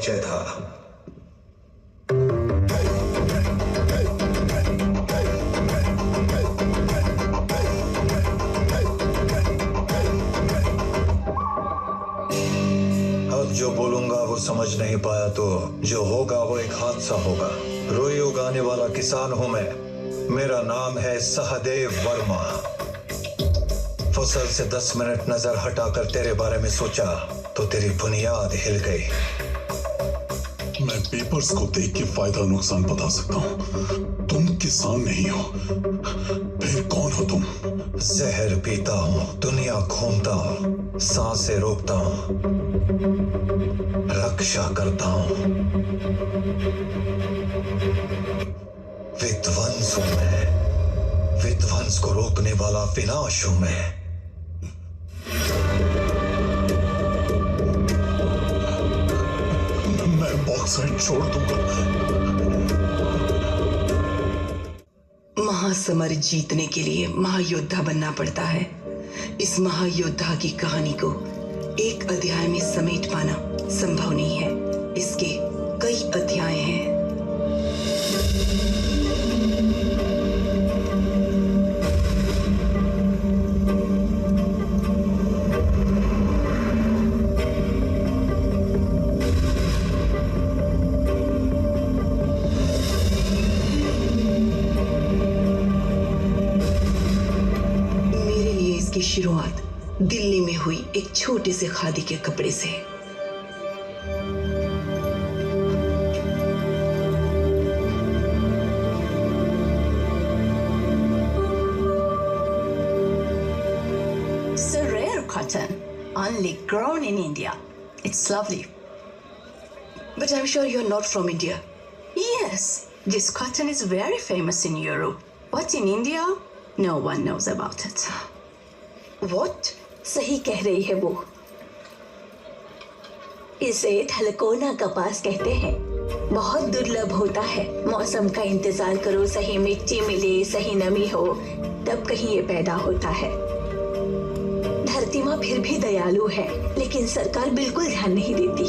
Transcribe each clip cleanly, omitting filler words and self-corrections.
परिचय था। अब जो बोलूंगा वो समझ नहीं पाया तो जो होगा वो एक हादसा होगा। रुई उगाने वाला किसान हूं मैं। मेरा नाम है सहदेव वर्मा। फसल से 10 मिनट नजर हटाकर तेरे बारे में सोचा तो तेरी बुनियाद हिल गई। मैं पेपर्स को देख के फायदा नुकसान बता सकता हूँ। तुम किसान नहीं हो, फिर कौन हो तुम? जहर पीता हूँ, दुनिया घूमता हूँ, सांसें रोकता हूँ, रक्षा करता हूँ। विध्वंस हूँ मैं। विध्वंस को रोकने वाला विनाश हूँ मैं। मैं बॉक्साइट छोड़ दूंगा। महासमर जीतने के लिए महायोद्धा बनना पड़ता है। इस महायोद्धा की कहानी को एक अध्याय में समेट पाना संभव नहीं है। इसके कई अध्याय हैं। की शुरुआत दिल्ली में हुई एक छोटे से खादी के कपड़े से। It's a rare cotton, only grown in India. It's lovely. But I'm sure you're not from India. Yes, this cotton is very famous in Europe. But in India, no one knows about it. What? सही कह रही है वो। इसे थलकोना कपास कहते हैं। बहुत दुर्लभ होता है। मौसम का इंतजार करो, सही मिट्टी मिले, सही नमी हो, तब कहीं ये पैदा होता है। धरती माँ फिर भी दयालु है, लेकिन सरकार बिल्कुल ध्यान नहीं देती।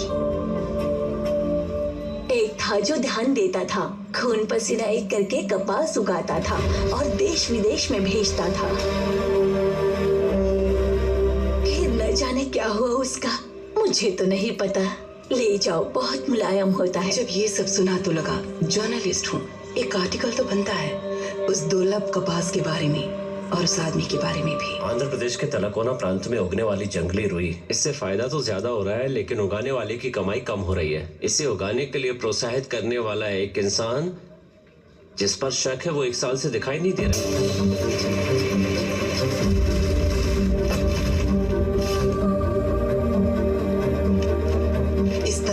एक था जो ध्यान देता था, खून पसीना एक करके कपास उगाता था और देश विदेश में भेजता था। जाने क्या हुआ उसका, मुझे तो नहीं पता। ले जाओ, बहुत मुलायम होता है। जब ये सब सुना तो लगा जर्नलिस्ट हूँ, एक आर्टिकल तो बनता है उस दुर्लभ कपास के बारे में और उस आदमी के बारे में भी। आंध्र प्रदेश के तलकोना प्रांत में उगने वाली जंगली रुई, इससे फायदा तो ज्यादा हो रहा है लेकिन उगाने वाले की कमाई कम हो रही है। इसे उगाने के लिए प्रोत्साहित करने वाला एक इंसान जिस पर शक है वो 1 साल से दिखाई नहीं दे रहा।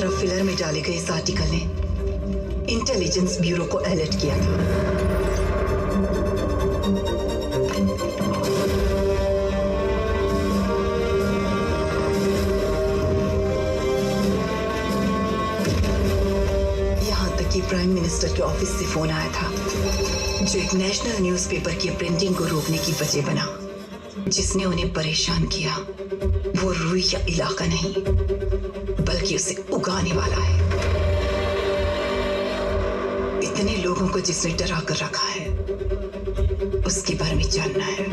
फिलर में डाले गए इस आर्टिकल ने इंटेलिजेंस ब्यूरो को अलर्ट किया था। यहां तक कि प्राइम मिनिस्टर के ऑफिस से फोन आया था, जो एक नेशनल न्यूज़पेपर की प्रिंटिंग को रोकने की वजह बना। जिसने उन्हें परेशान किया वो रुई या इलाका नहीं, बल्कि उसे उगाने वाला है। इतने लोगों को जिसने डरा कर रखा है, उसके बारे में जानना है।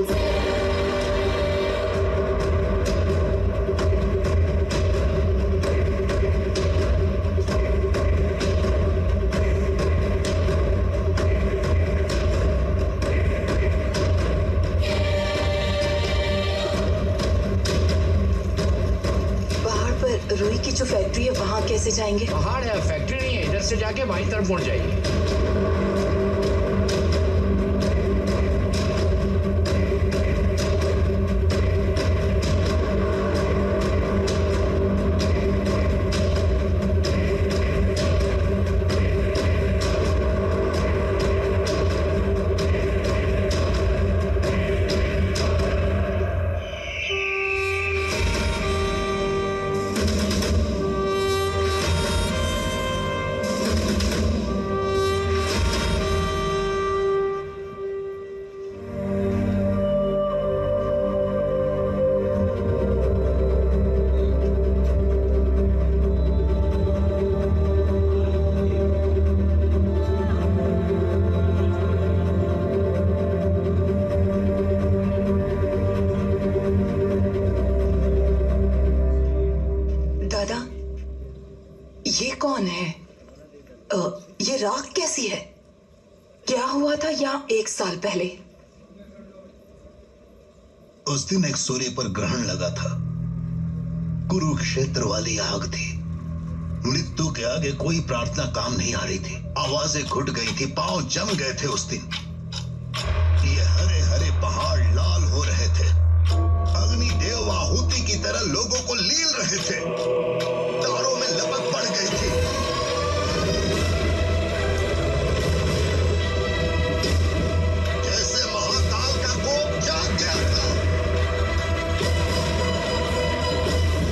रुई की जो फैक्ट्री है वहां कैसे जाएंगे? पहाड़ है, फैक्ट्री नहीं है। इधर से जाके बाईं तरफ मुड़ जाइए। बात कैसी है? क्या हुआ था यहाँ 1 साल पहले? उस दिन एक सूर्य पर ग्रहण लगा था। कुरुक्षेत्र वाली आग थी। मृत्यु के आगे कोई प्रार्थना काम नहीं आ रही थी। आवाजें घुट गई थी, पांव जम गए थे उस दिन। ये हरे हरे पहाड़ लाल हो रहे थे। अग्निदेव आहुति की तरह लोगों को लील रहे थे। तारों में लपक पड़ गई थी। जैसे महाकाल का कोप जाग गया था।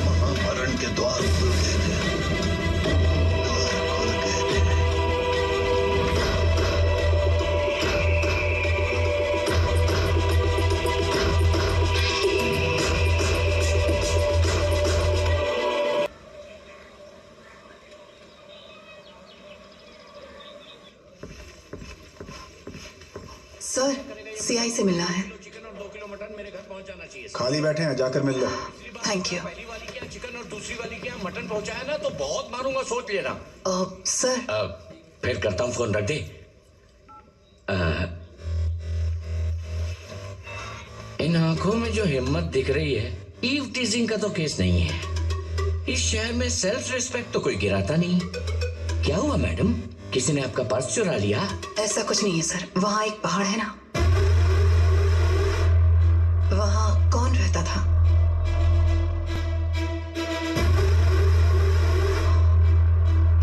महामरण के द्वार खुल गए थे। द्वार खुल गए थे। सर, सीआई से मिलना है। चिकन और 2 किलो मटन मेरे घर पहुंच जाना चाहिए। खाली बैठे हैं, जाकर मिल लो। Thank you. पहली वाली क्या चिकन और दूसरी वाली क्या मटन पहुंचाया ना तो बहुत मारूंगा, सोच लेना। सर, फिर करता हूँ फोन, रख दे। इन आंखों में जो हिम्मत दिख रही है, ईव टीजिंग का तो केस नहीं है। इस शहर में सेल्फ रिस्पेक्ट तो कोई गिराता नहीं। क्या हुआ मैडम, किसी ने आपका पर्स चुरा लिया? ऐसा कुछ नहीं है सर। वहाँ एक पहाड़ है ना, वहाँ कौन रहता था?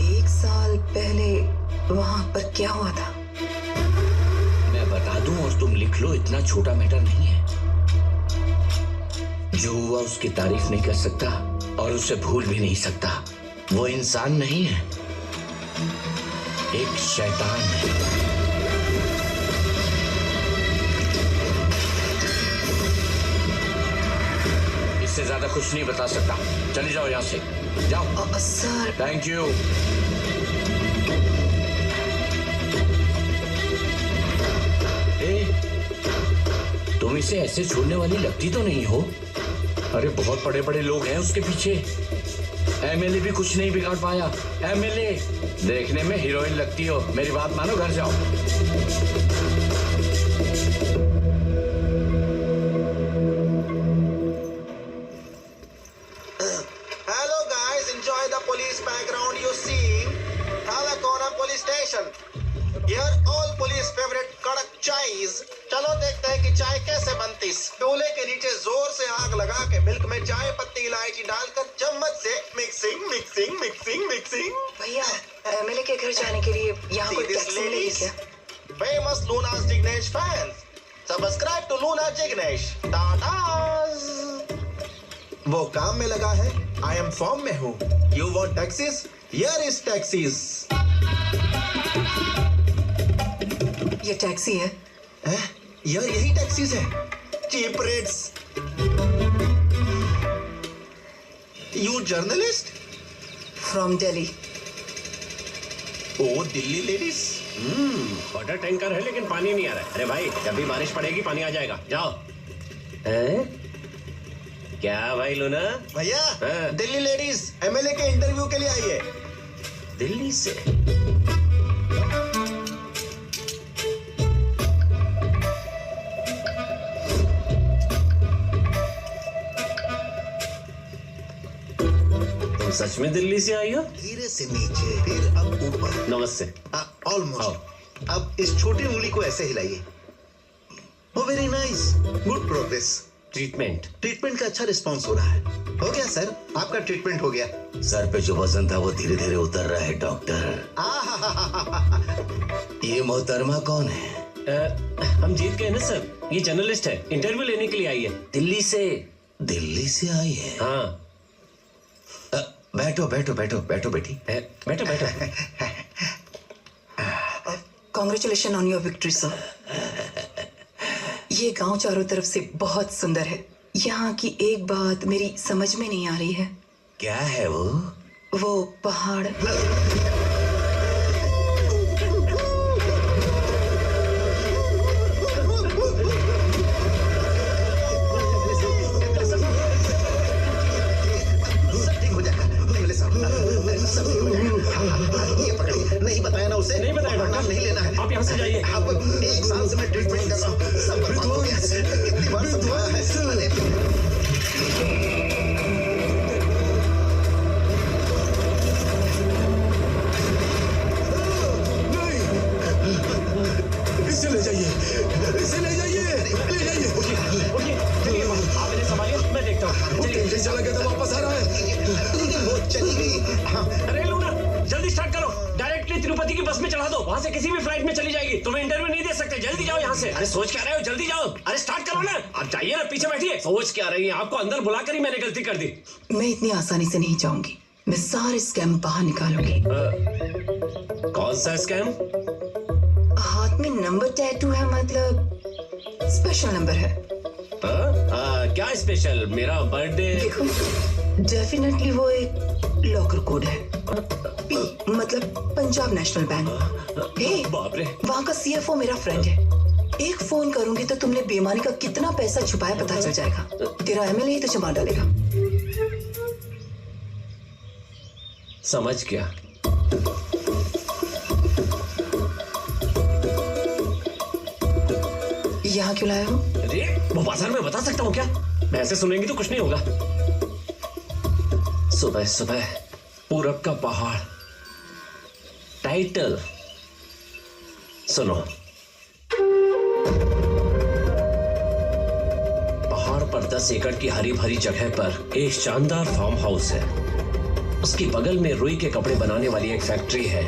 एक साल पहले वहाँ पर क्या हुआ था? मैं बता दूं और तुम लिख लो, इतना छोटा मैटर नहीं है। जो हुआ उसकी तारीफ नहीं कर सकता और उसे भूल भी नहीं सकता। वो इंसान नहीं है, एक शैतान है। इससे ज्यादा कुछ नहीं बता सकता। चले जाओ यहाँ से, जाओ। Sir, thank you. तुम इसे ऐसे छोड़ने वाली लगती तो नहीं हो? अरे बहुत बड़े बड़े लोग हैं उसके पीछे। एमएलए भी कुछ नहीं बिगाड़ पाया। एमएलए देखने में हीरोइन लगती हो। मेरी बात मानो, घर जाओ। Hello guys, enjoy the police background you seeing. Talakona Police Station. Here all police favorite कड़क चाइज। चलो देखते हैं कि चाय कैसे बनती। चूल्हे के नीचे जोर से आग लगा के मिल्क में चाय पत्ती इलायची डालकर चम्मच से मिक्सिंग मिक्सिंग मिक्सिंग मिक्सिंग। भैया, एमएलए के घर जाने के लिए यहाँ कोई टैक्सी मिलेगी क्या? Famous Luna Jignesh fans. Subscribe to Luna Jignesh. Tatas. वो काम में लगा है, I am फॉर्म में हूँ। You want taxis? Here is taxis. ये टैक्सी है? यार यही टैक्सीज है, cheap rates. You journalist? From Delhi. Oh Delhi ladies. Water tanker है लेकिन पानी नहीं आ रहा है। अरे भाई, जब भी बारिश पड़ेगी पानी आ जाएगा। जाओ। क्या भाई लूना? भैया, हाँ। दिल्ली लेडीज एमएलए के इंटरव्यू के लिए आई है। दिल्ली से? सच में दिल्ली से आई हो? धीरे से नीचे, फिर अब ऊपर। नमस्ते। ऑलमोस्ट। अब इस छोटी उंगली को ऐसे हिलाइए। Oh very nice, good progress. Treatment का अच्छा रिस्पांस हो रहा है। हो गया सर, आपका ट्रीटमेंट हो गया। सर पे जो वजन था वो धीरे धीरे उतर रहा है डॉक्टर। ये मोहतरमा कौन है? हम जीत गए ना सर। ये जर्नलिस्ट है, इंटरव्यू लेने के लिए आई है दिल्ली से। दिल्ली से आई है? हाँ। बैठो बैठो बैठो बैठो बेटी। बैठो बैठो। Congratulation on your victory sir. ये गांव चारों तरफ से बहुत सुंदर है। यहाँ की एक बात मेरी समझ में नहीं आ रही है। क्या है वो? वो पहाड़। ये पकड़िए। नहीं बताया ना उसे? नहीं बताया नाम नहीं लेना है। आप यहाँ से जाइए। अब 1 साल से मैं ट्रीटमेंट कर रहा हूँ, सब बर्बाद हो गया है। कितनी बार समझाया है। इसे ले जाइए, इसे ले जाइए, ले जाइए। उठिए, चलिए, आप इन्हें संभालिए, मैं देखता हूँ। चलिए, चला गया था, वापस आ रहा है। वो चली गई। हाँ। अरे लूना, जल्दी स्टार्ट करो। डायरेक्टली तिरुपति की बस में चढ़ा दो, वहाँ से किसी भी फ्लाइट में चली जाएगी। तुम्हें इंटरव्यू नहीं दे सकते, जल्दी जाओ यहाँ से। अरे सोच क्या रहे हो, जल्दी जाओ। अरे स्टार्ट करो ना। आप जाइए ना, पीछे बैठिए। सोच क्या रही है, आपको अंदर बुलाकर ही मैंने गलती कर दी। मैं इतनी आसानी से नहीं जाऊंगी, मैं सारे स्कैम बाहर निकालूंगी। कौन सा स्कैम? हाथ में नंबर टैटू है, मतलब स्पेशल नंबर है। क्या स्पेशल? मेरा बर्थडे। देखो, डेफिनेटली वो एक लॉकर कोड है। पी मतलब पंजाब नेशनल बैंक। हे, बाप रे। वहाँ का CFO मेरा फ्रेंड है। एक फोन करूंगी तो तुमने बेईमानी का कितना पैसा छुपाया पता चल जाएगा। तेरा MLA ही तो जमा डालेगा। समझ गया। यहाँ क्यों लाए हो? अरे वो बाजार में बता सकता हूँ क्या? ऐसे सुनेंगी तो कुछ नहीं होगा। सुबह सुबह पूरब का पहाड़, टाइटल सुनो। पहाड़ पर 10 एकड़ की हरी भरी जगह पर एक शानदार फार्म हाउस है। उसकी बगल में रुई के कपड़े बनाने वाली एक फैक्ट्री है।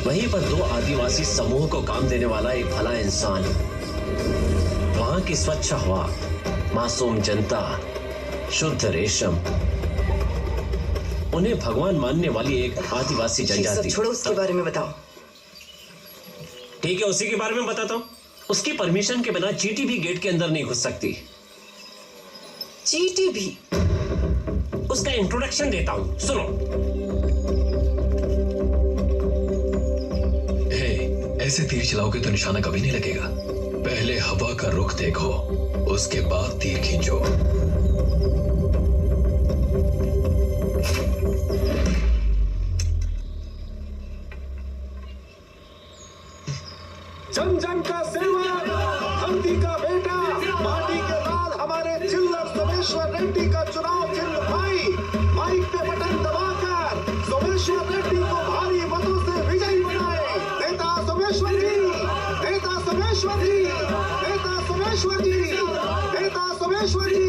वहीं पर 2 आदिवासी समूह को काम देने वाला एक भला इंसान। वहां की स्वच्छ हवा, मासूम जनता, शुद्ध रेशम, उन्हें भगवान मानने वाली एक आदिवासी जनजाति। छोड़ो, उसके बारे में बताओ। ठीक है, उसी के बारे में बताता हूँ। उसकी परमिशन के बिना चींटी भी गेट के अंदर नहीं घुस सकती। चींटी भी? उसका इंट्रोडक्शन देता हूँ, सुनो। ऐसे तीर चलाओगे तो निशाना कभी नहीं लगेगा। पहले हवा का रुख देखो, उसके बाद तीर खींचो। जन जन का सेवक, धरती का बेटा, माटी के लाल हमारे चिल्लर सोमेश्वर रेड्डी का चुनाव चिन्ह भाई। माइक पे बटन दबाकर सोमेश्वर रेड्डी को भारी मतों से विजयी बनाए। नेता सोमेश्वर जी, नेता सोमेश्वर जी, नेता सोमेश्वर जी, नेता सोमेश्वर जी,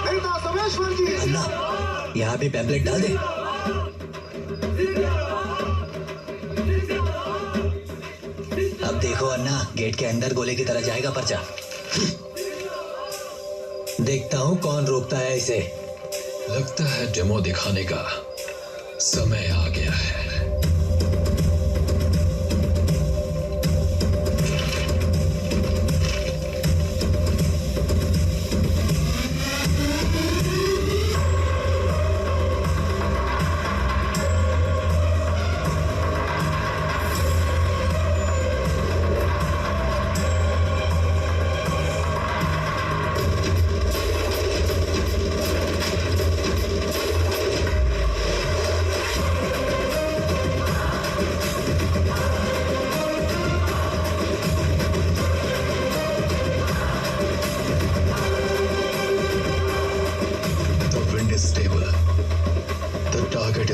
नेता सोमेश्वर जी। यहाँ पे पैम्पलेट डाल दे। अब देखो अन्ना, गेट के अंदर गोले की तरह जाएगा पर्चा। देखता हूँ कौन रोकता है इसे। लगता है डेमो दिखाने का समय आ गया है।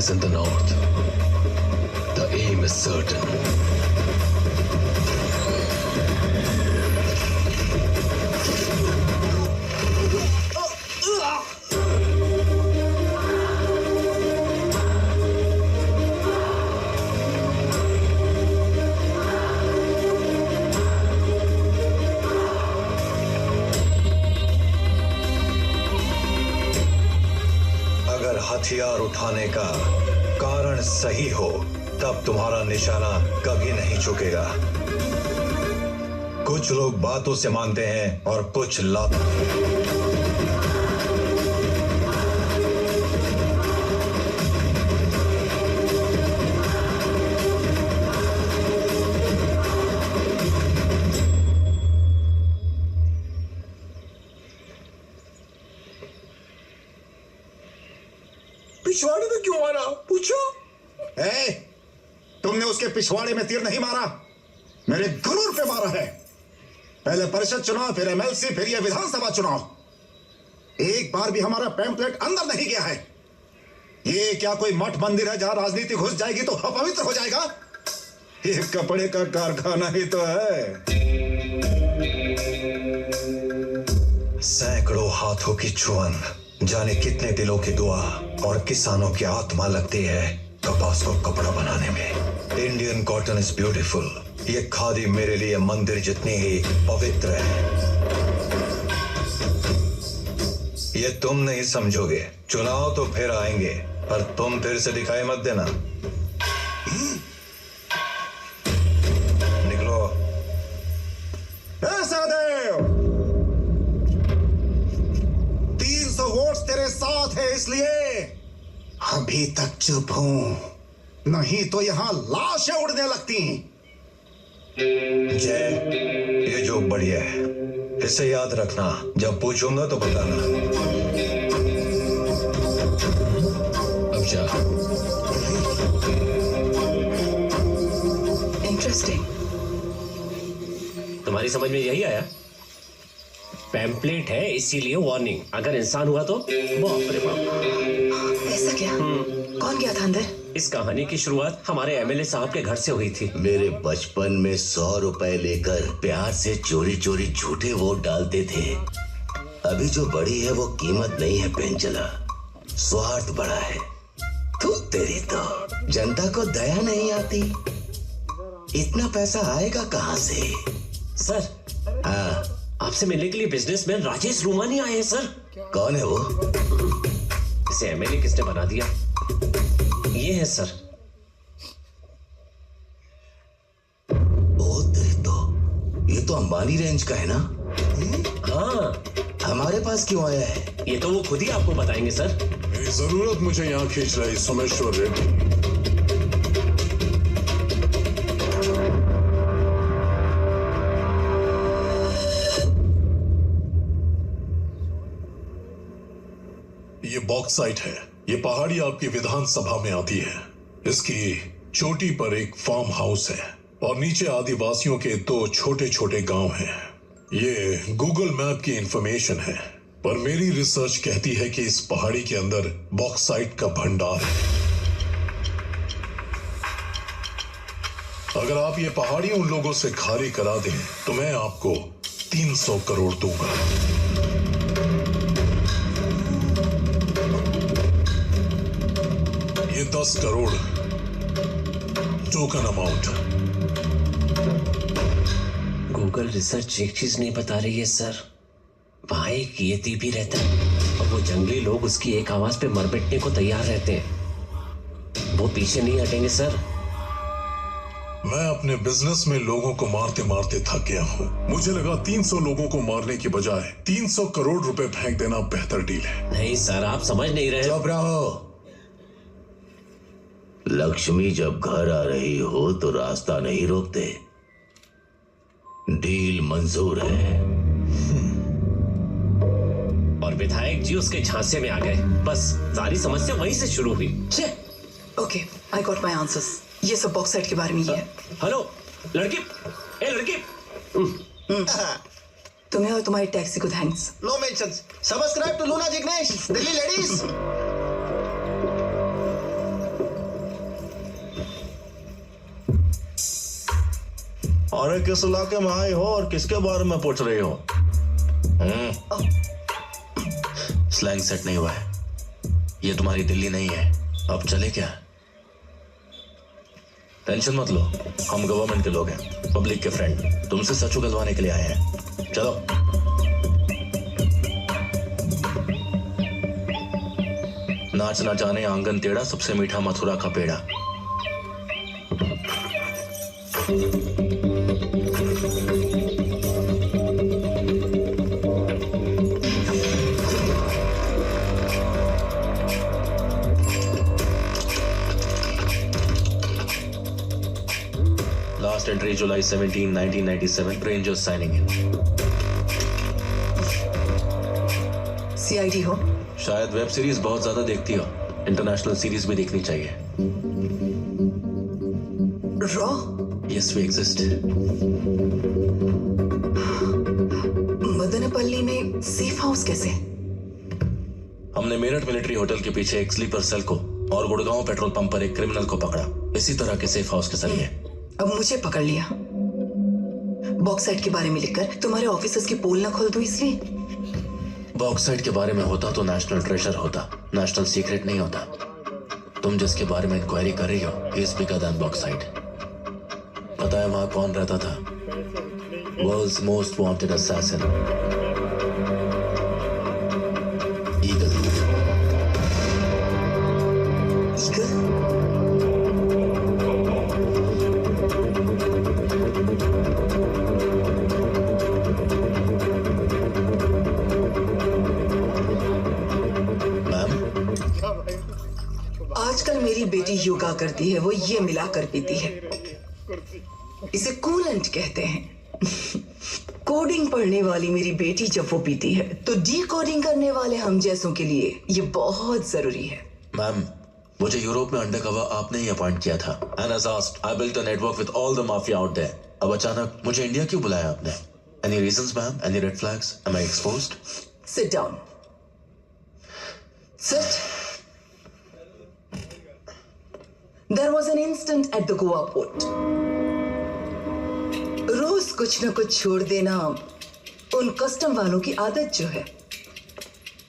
Is in the north. The aim is certain. अगर हथियार उठाने का कारण सही हो तब तुम्हारा निशाना कभी नहीं चुकेगा। कुछ लोग बातों से मानते हैं और कुछ लात। पिछवाड़े में क्यों आ रहा? पूछो। तुमने उसके पिछवाड़े में तीर नहीं मारा, मेरे गुरूर पे मारा है। पहले परिषद चुनाव, फिर एमएलसी, फिर यह विधानसभा चुनाव। एक बार भी हमारा पैम्पलेट अंदर नहीं गया है। ये क्या कोई मठ मंदिर है जहां राजनीति घुस जाएगी तो अपवित्र हो जाएगा? ये कपड़े का कारखाना ही तो है। सैकड़ों हाथों की चुअन, जाने कितने दिलों की दुआ और किसानों की आत्मा लगती है कपास को कपड़ा बनाने में। Indian cotton is beautiful. ये खादी मेरे लिए मंदिर जितनी ही पवित्र है। ये तुम नहीं समझोगे। चुनाव तो फिर आएंगे, पर तुम फिर से दिखाई मत देना। निकलो। सहदेव, 300 वोट्स तेरे साथ है, इसलिए अभी तक चुप हूं, नहीं तो यहां लाशें उड़ने लगती। जय, ये जो बढ़िया है, इसे याद रखना। जब पूछूंगा तो बताना। अब जा। इंटरेस्टिंग। तुम्हारी समझ में यही आया? पैम्पलेट है इसीलिए वार्निंग। अगर इंसान हुआ तो बाप रे बाप। ऐसा क्या? कौन गया था अंदर? इस कहानी की शुरुआत हमारे एमएलए साहब के घर से हुई थी। मेरे बचपन में 100 रुपए लेकर प्यार से चोरी चोरी झूठे वोट डालते थे। अभी जो बड़ी है वो कीमत नहीं है पेंचला, स्वार्थ बड़ा है। तू तेरी तो जनता को दया नहीं आती। इतना पैसा आएगा कहाँ से? सर, हाँ, आपसे मिलने के लिए बिजनेसमैन राजेश रूमानी आए हैं सर। कौन है वो? इसे एमएलए किसने बना दिया? ये है सर। ओ तेरी तो, ये तो अंबानी रेंज का है ना? हाँ। हमारे पास क्यों आया है? ये तो वो खुद ही आपको बताएंगे सर। मेरी जरूरत मुझे यहाँ खींच रही सोमेश्वर रेड्डी। ये बॉक्साइट है। ये पहाड़ी आपकी विधानसभा में आती है। इसकी चोटी पर एक फार्म हाउस है और नीचे आदिवासियों के 2 छोटे छोटे गांव हैं। ये गूगल मैप की इंफॉर्मेशन है, पर मेरी रिसर्च कहती है कि इस पहाड़ी के अंदर बॉक्साइट का भंडार है। अगर आप ये पहाड़ी उन लोगों से खाली करा दें तो मैं आपको 300 करोड़ दूंगा। ये 10 crore token amount. Google research एक चीज नहीं बता रही है सर। वहां एक यती भी रहता है और वो जंगली लोग उसकी एक आवाज पे मर मिटने को तैयार रहते हैं। वो पीछे नहीं हटेंगे सर। मैं अपने बिजनेस में लोगों को मारते मारते थक गया हूँ। मुझे लगा 300 लोगों को मारने की बजाय 300 करोड़ रुपए फेंक देना बेहतर डील है। नहीं सर, आप समझ नहीं रहे। चुप रहो। लक्ष्मी जब घर आ रही हो तो रास्ता नहीं रोकते। डील मंजूर है। और विधायक जी उसके झांसे में आ गए। बस सारी समस्या वहीं से शुरू हुई। Okay, I got my answers. ये सब बॉक्साइट के बारे में ही है। हेलो लड़की, ए लड़की। तुम्हें और तुम्हारी टैक्सी को thanks. No mentions. Subscribe to Luna Jignesh, Delhi ladies. अरे किस इलाके में आए हो और किसके बारे में पूछ रही हो? स्लैंग सेट नहीं हुआ है। ये तुम्हारी दिल्ली नहीं है। अब चले क्या? टेंशन मत लो, हम गवर्नमेंट के लोग हैं, पब्लिक के फ्रेंड। तुमसे सच उगलवाने के लिए आए हैं। चलो। नाच ना जाने आंगन टेढ़ा, सबसे मीठा मथुरा का पेड़ा। Last entry July 17, 1997. Rangers signing in. CID हो? शायद वेब सीरीज बहुत ज्यादा देखती हो। इंटरनेशनल सीरीज भी देखनी चाहिए। रॉ? Yes, we exist. मदनपल्ली में सेफ हाउस कैसे? हमने मेरठ मिलिट्री होटल के पीछे एक स्लीपर सेल को और गुड़गांव पेट्रोल पंप पर एक क्रिमिनल को पकड़ा, इसी तरह के सेफ हाउस के जरिए। अब मुझे पकड़ लिया। बॉक्साइट के बारे में लिखकर तुम्हारे ऑफिसर्स की पोल ना खोल दूं इसलिए? बॉक्साइट के बारे में होता तो नेशनल ट्रेजर होता, नेशनल सीक्रेट नहीं होता। तुम जिसके बारे में इंक्वायरी कर रही हो, he is bigger than bauxite. पता है वहां कौन रहता था? World's most wanted assassin, Eagle. आजकल मेरी बेटी योगा करती है, वो ये मिला कर पीती है। इसे कूलेंट कहते हैं। कोडिंग पढ़ने वाली मेरी बेटी जब वो पीती है तो डी कोडिंग करने वाले हम जैसों के लिए ये बहुत जरूरी है। मैम, मुझे यूरोप में अंडरकवर आपने ही अपॉइंट किया था। And as asked, I built a network with all the mafia out there. अब अचानक मुझे इंडिया क्यों बुलाया आपने? Any reasons ma'am? Any red flags? Am I exposed? Sit down. Sit. There was an incident at the Goa port. रोज कुछ न कुछ छोड़ देना उन कस्टम वालों की आदत जो है।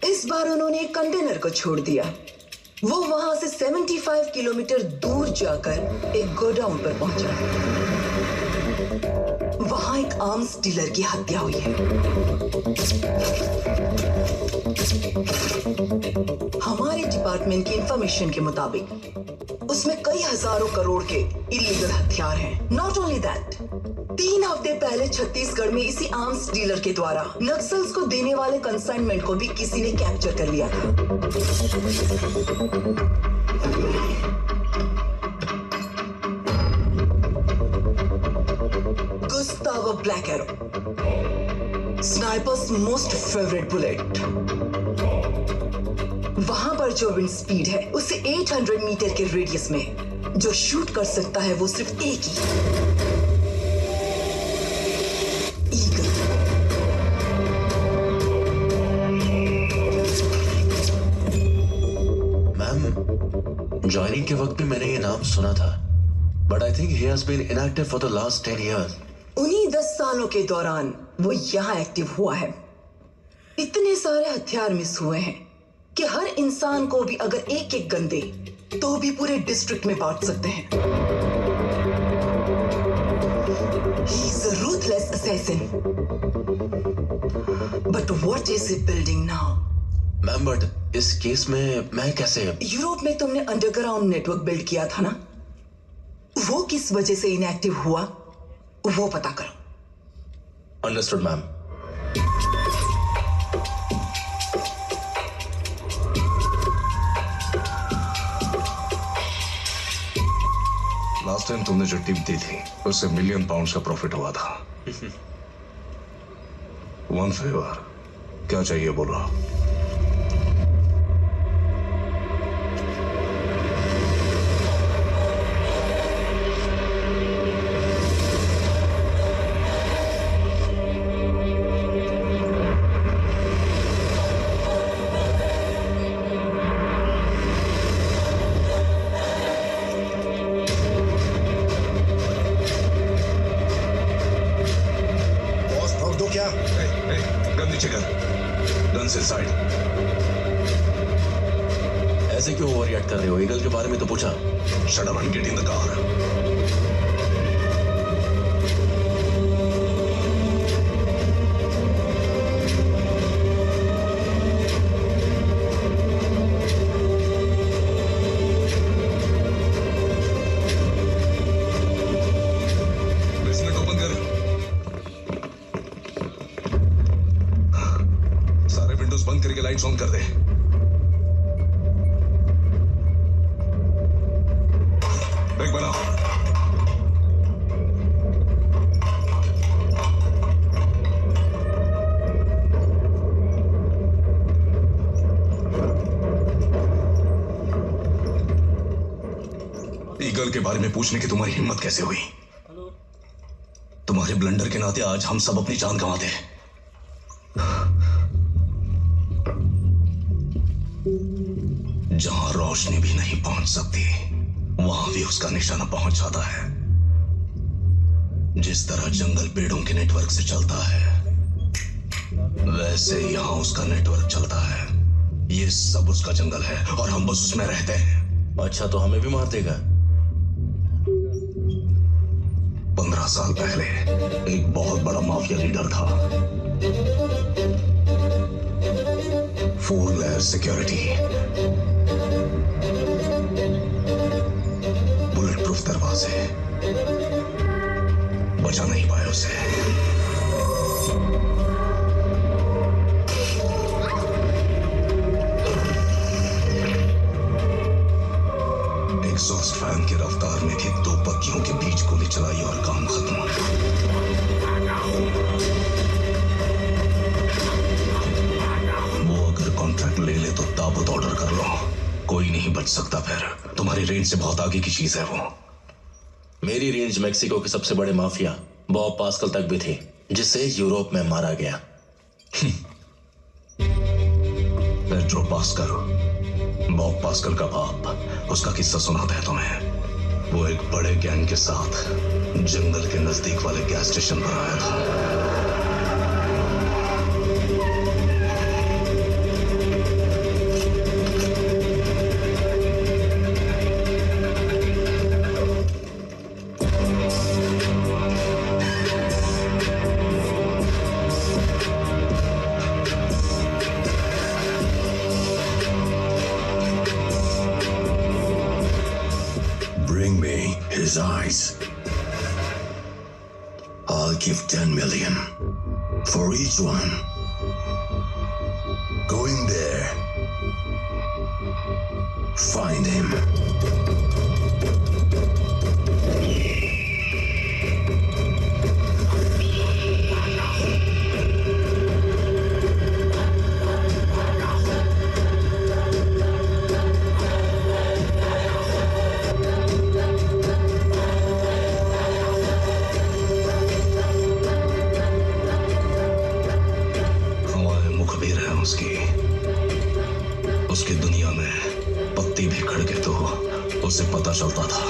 इस बार उन्होंने एक कंटेनर को छोड़ दिया। वो वहां से 75 किलोमीटर दूर जाकर एक गोडाउन पर पहुंचा। वहां एक आर्म्स डीलर की हत्या हुई है। हमारे डिपार्टमेंट की इंफॉर्मेशन के मुताबिक उसमें कई हजारों करोड़ के इलीगल हथियार हैं। नॉट ओनली दैट, 3 हफ्ते पहले छत्तीसगढ़ में इसी आर्म्स डीलर के द्वारा नक्सल्स को देने वाले कंसाइनमेंट को भी किसी ने कैप्चर कर लिया था। Gustavo black arrow, snipers most favourite bullet. वहां पर जो विंड स्पीड है उससे 800 मीटर के रेडियस में जो शूट कर सकता है वो सिर्फ एक ही, ईगल। मैम, ज्वाइनिंग के वक्त भी मैंने ये नाम सुना था, but I think he has been inactive for the last 10 years। उन्हीं 10 सालों के दौरान वो यहाँ एक्टिव हुआ है। इतने सारे हथियार मिस हुए हैं कि हर इंसान को भी अगर एक एक गन दे तो भी पूरे डिस्ट्रिक्ट में बांट सकते हैं। He is a ruthless assassin. But what is he building now? Ma'am, but इस केस में मैं कैसे? यूरोप में तुमने अंडरग्राउंड नेटवर्क बिल्ड किया था ना, वो किस वजह से इनएक्टिव हुआ वो पता करो। Understood ma'am. लास्ट टाइम तुमने जो टिप दी थी उससे £1 मिलियन का प्रॉफिट हुआ था। वन फेवर, क्या चाहिए बोलो। ऐसे क्यों ओवर रिएक्ट कर रहे हो? ईगल के बारे में तो पूछा। Shut up and get in the car. Basement open कर। सारे विंडोज बंद करके लाइट्स ऑन कर दे। ईगल के बारे में पूछने की तुम्हारी हिम्मत कैसे हुई? तुम्हारे ब्लंडर के नाते आज हम सब अपनी जान गंवाते हैं। जहां रोशनी भी नहीं पहुंच सकती वहां भी उसका निशाना पहुंच जाता है। जिस तरह जंगल पेड़ों के नेटवर्क से चलता है वैसे यहां उसका नेटवर्क चलता है। ये सब उसका जंगल है और हम बस उसमें रहते हैं। अच्छा, तो हमें भी मार देगा? 15 साल पहले एक बहुत बड़ा माफिया लीडर था। 4 लेयर सिक्योरिटी, बुलेट प्रूफ दरवाजे, बचा नहीं पाए उसे। एग्जॉस्ट फैन की रफ्तार में भी 2 पत्तियों के बीच गोली चलाई और काम खत्म। वो अगर कॉन्ट्रैक्ट ले ले तो ताबूत ऑर्डर कर लो, कोई नहीं बच सकता। फिर तुम्हारी रेंज से बहुत आगे की चीज है वो। मेरी रेंज मेक्सिको के सबसे बड़े माफिया बॉब पास्कल तक भी थी, जिसे यूरोप में मारा गया। पेड्रो पास्कल, बॉब पास्कल का बाप, उसका किस्सा सुनाता है तुम्हें। वो एक बड़े गैंग के साथ जंगल के नजदीक वाले गैस स्टेशन पर आया था। Bring me his eyes. I'll give 10 million for each one. Go in there. Find him. उसकी दुनिया में पत्ती भी खड़के तो उसे पता चलता था।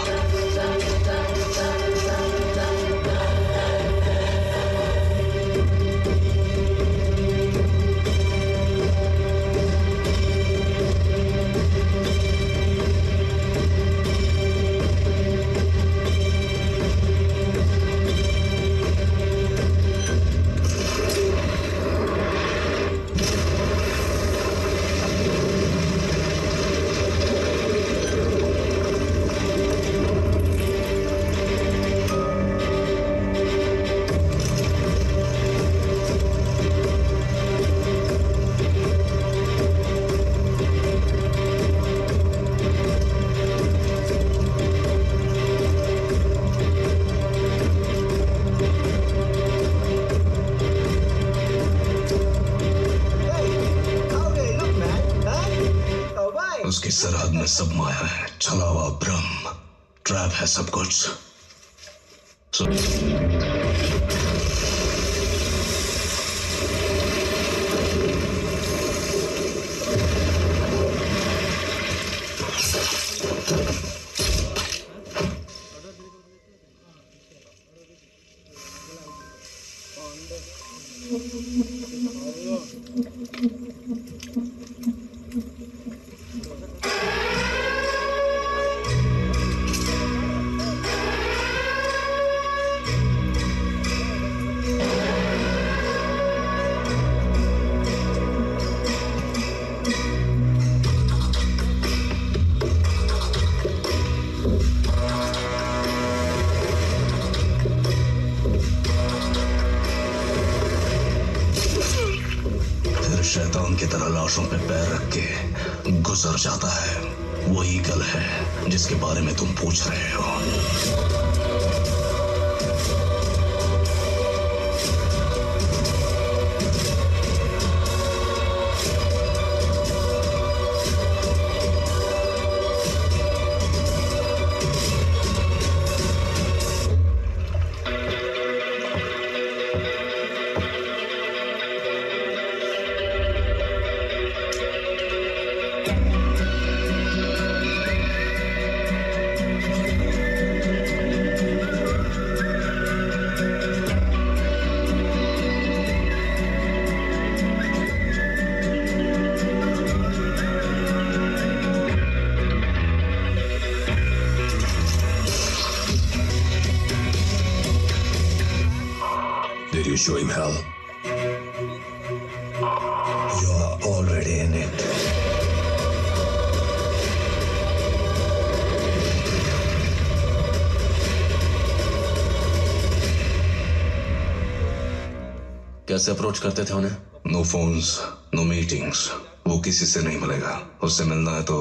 उसकी सरहद में सब माया है, छलावा, भ्रम, ट्रैप है सब कुछ। शैतान की तरह लाशों पे पैर रख के गुजर जाता है। वो ईगल है जिसके बारे में तुम पूछ रहे हो। Did you show him hell? You are already in it. कैसे अप्रोच करते थे उन्हें? No phones, no meetings. वो किसी से नहीं मिलेगा। उससे मिलना है तो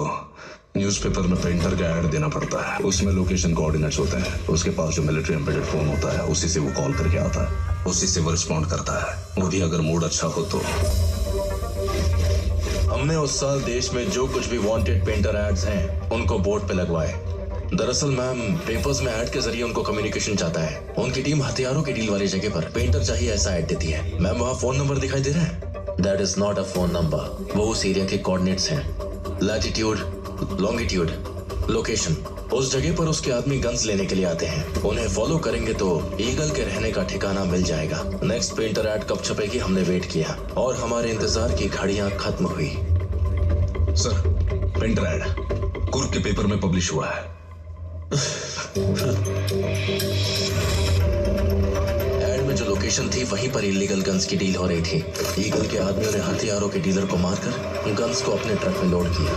न्यूज़पेपर में पेंटर का ऐड देना पड़ता है। उसमें लोकेशन कोऑर्डिनेट्स होते हैं। उसके पास जो मिलिट्री एम्बेडेड फोन होता है, उसी से वो कॉल करके आता है, उसी से वो रिस्पॉन्ड करता है। वो भी अगर मूड अच्छा हो तो। हमने उस साल देश में जो कुछ भी वांटेड पेंटर एड्स हैं उनको बोर्ड पे लगवाए। दरअसल मैम, पेपर्स में ऐड के जरिए उनको कम्युनिकेशन चाहता है। उनकी टीम हथियारों की डील वाली जगह पर पेंटर चाहिए ऐसा ऐड देती है। मैम, वहाँ फोन नंबर दिखाई दे रहा है? That is not a phone number. वो उस एरिया के कोऑर्डिनेट्स हैं। Latitude, longitude, location. उस जगह पर उसके आदमी गन्स लेने के लिए आते हैं। उन्हें फॉलो करेंगे तो ईगल के रहने का ठिकाना मिल जाएगा। नेक्स्ट पेंटर ऐड कब छपेगी हमने वेट किया और हमारे इंतजार की घड़ियां खत्म हुई। सर, पेंटर ऐड कुर्क के पेपर में पब्लिश हुआ है। ऐड में जो लोकेशन थी वहीं पर इलीगल गन्स की डील हो रही थी। ईगल के आदमियों ने हथियारों के डीलर को मारकर गन्स को अपने ट्रक में लोड किया।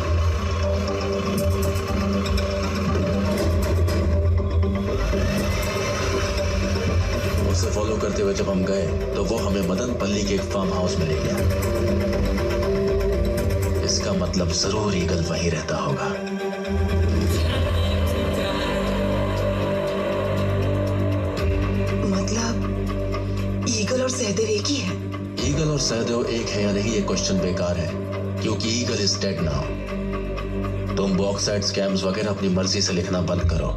उसे फॉलो करते हुए जब हम गए तो वो हमें मदनपल्ली के एक फार्म हाउस में ले गया। इसका मतलब जरूर ईगल वहीं रहता होगा। ईगल और सहदेव एक ही है? ईगल और सहदेव एक है या नहीं ये क्वेश्चन बेकार है, क्योंकि ईगल इज डेड नाउ। तुम बॉक्साइट स्कैम्स वगैरह अपनी मर्जी से लिखना बंद करो।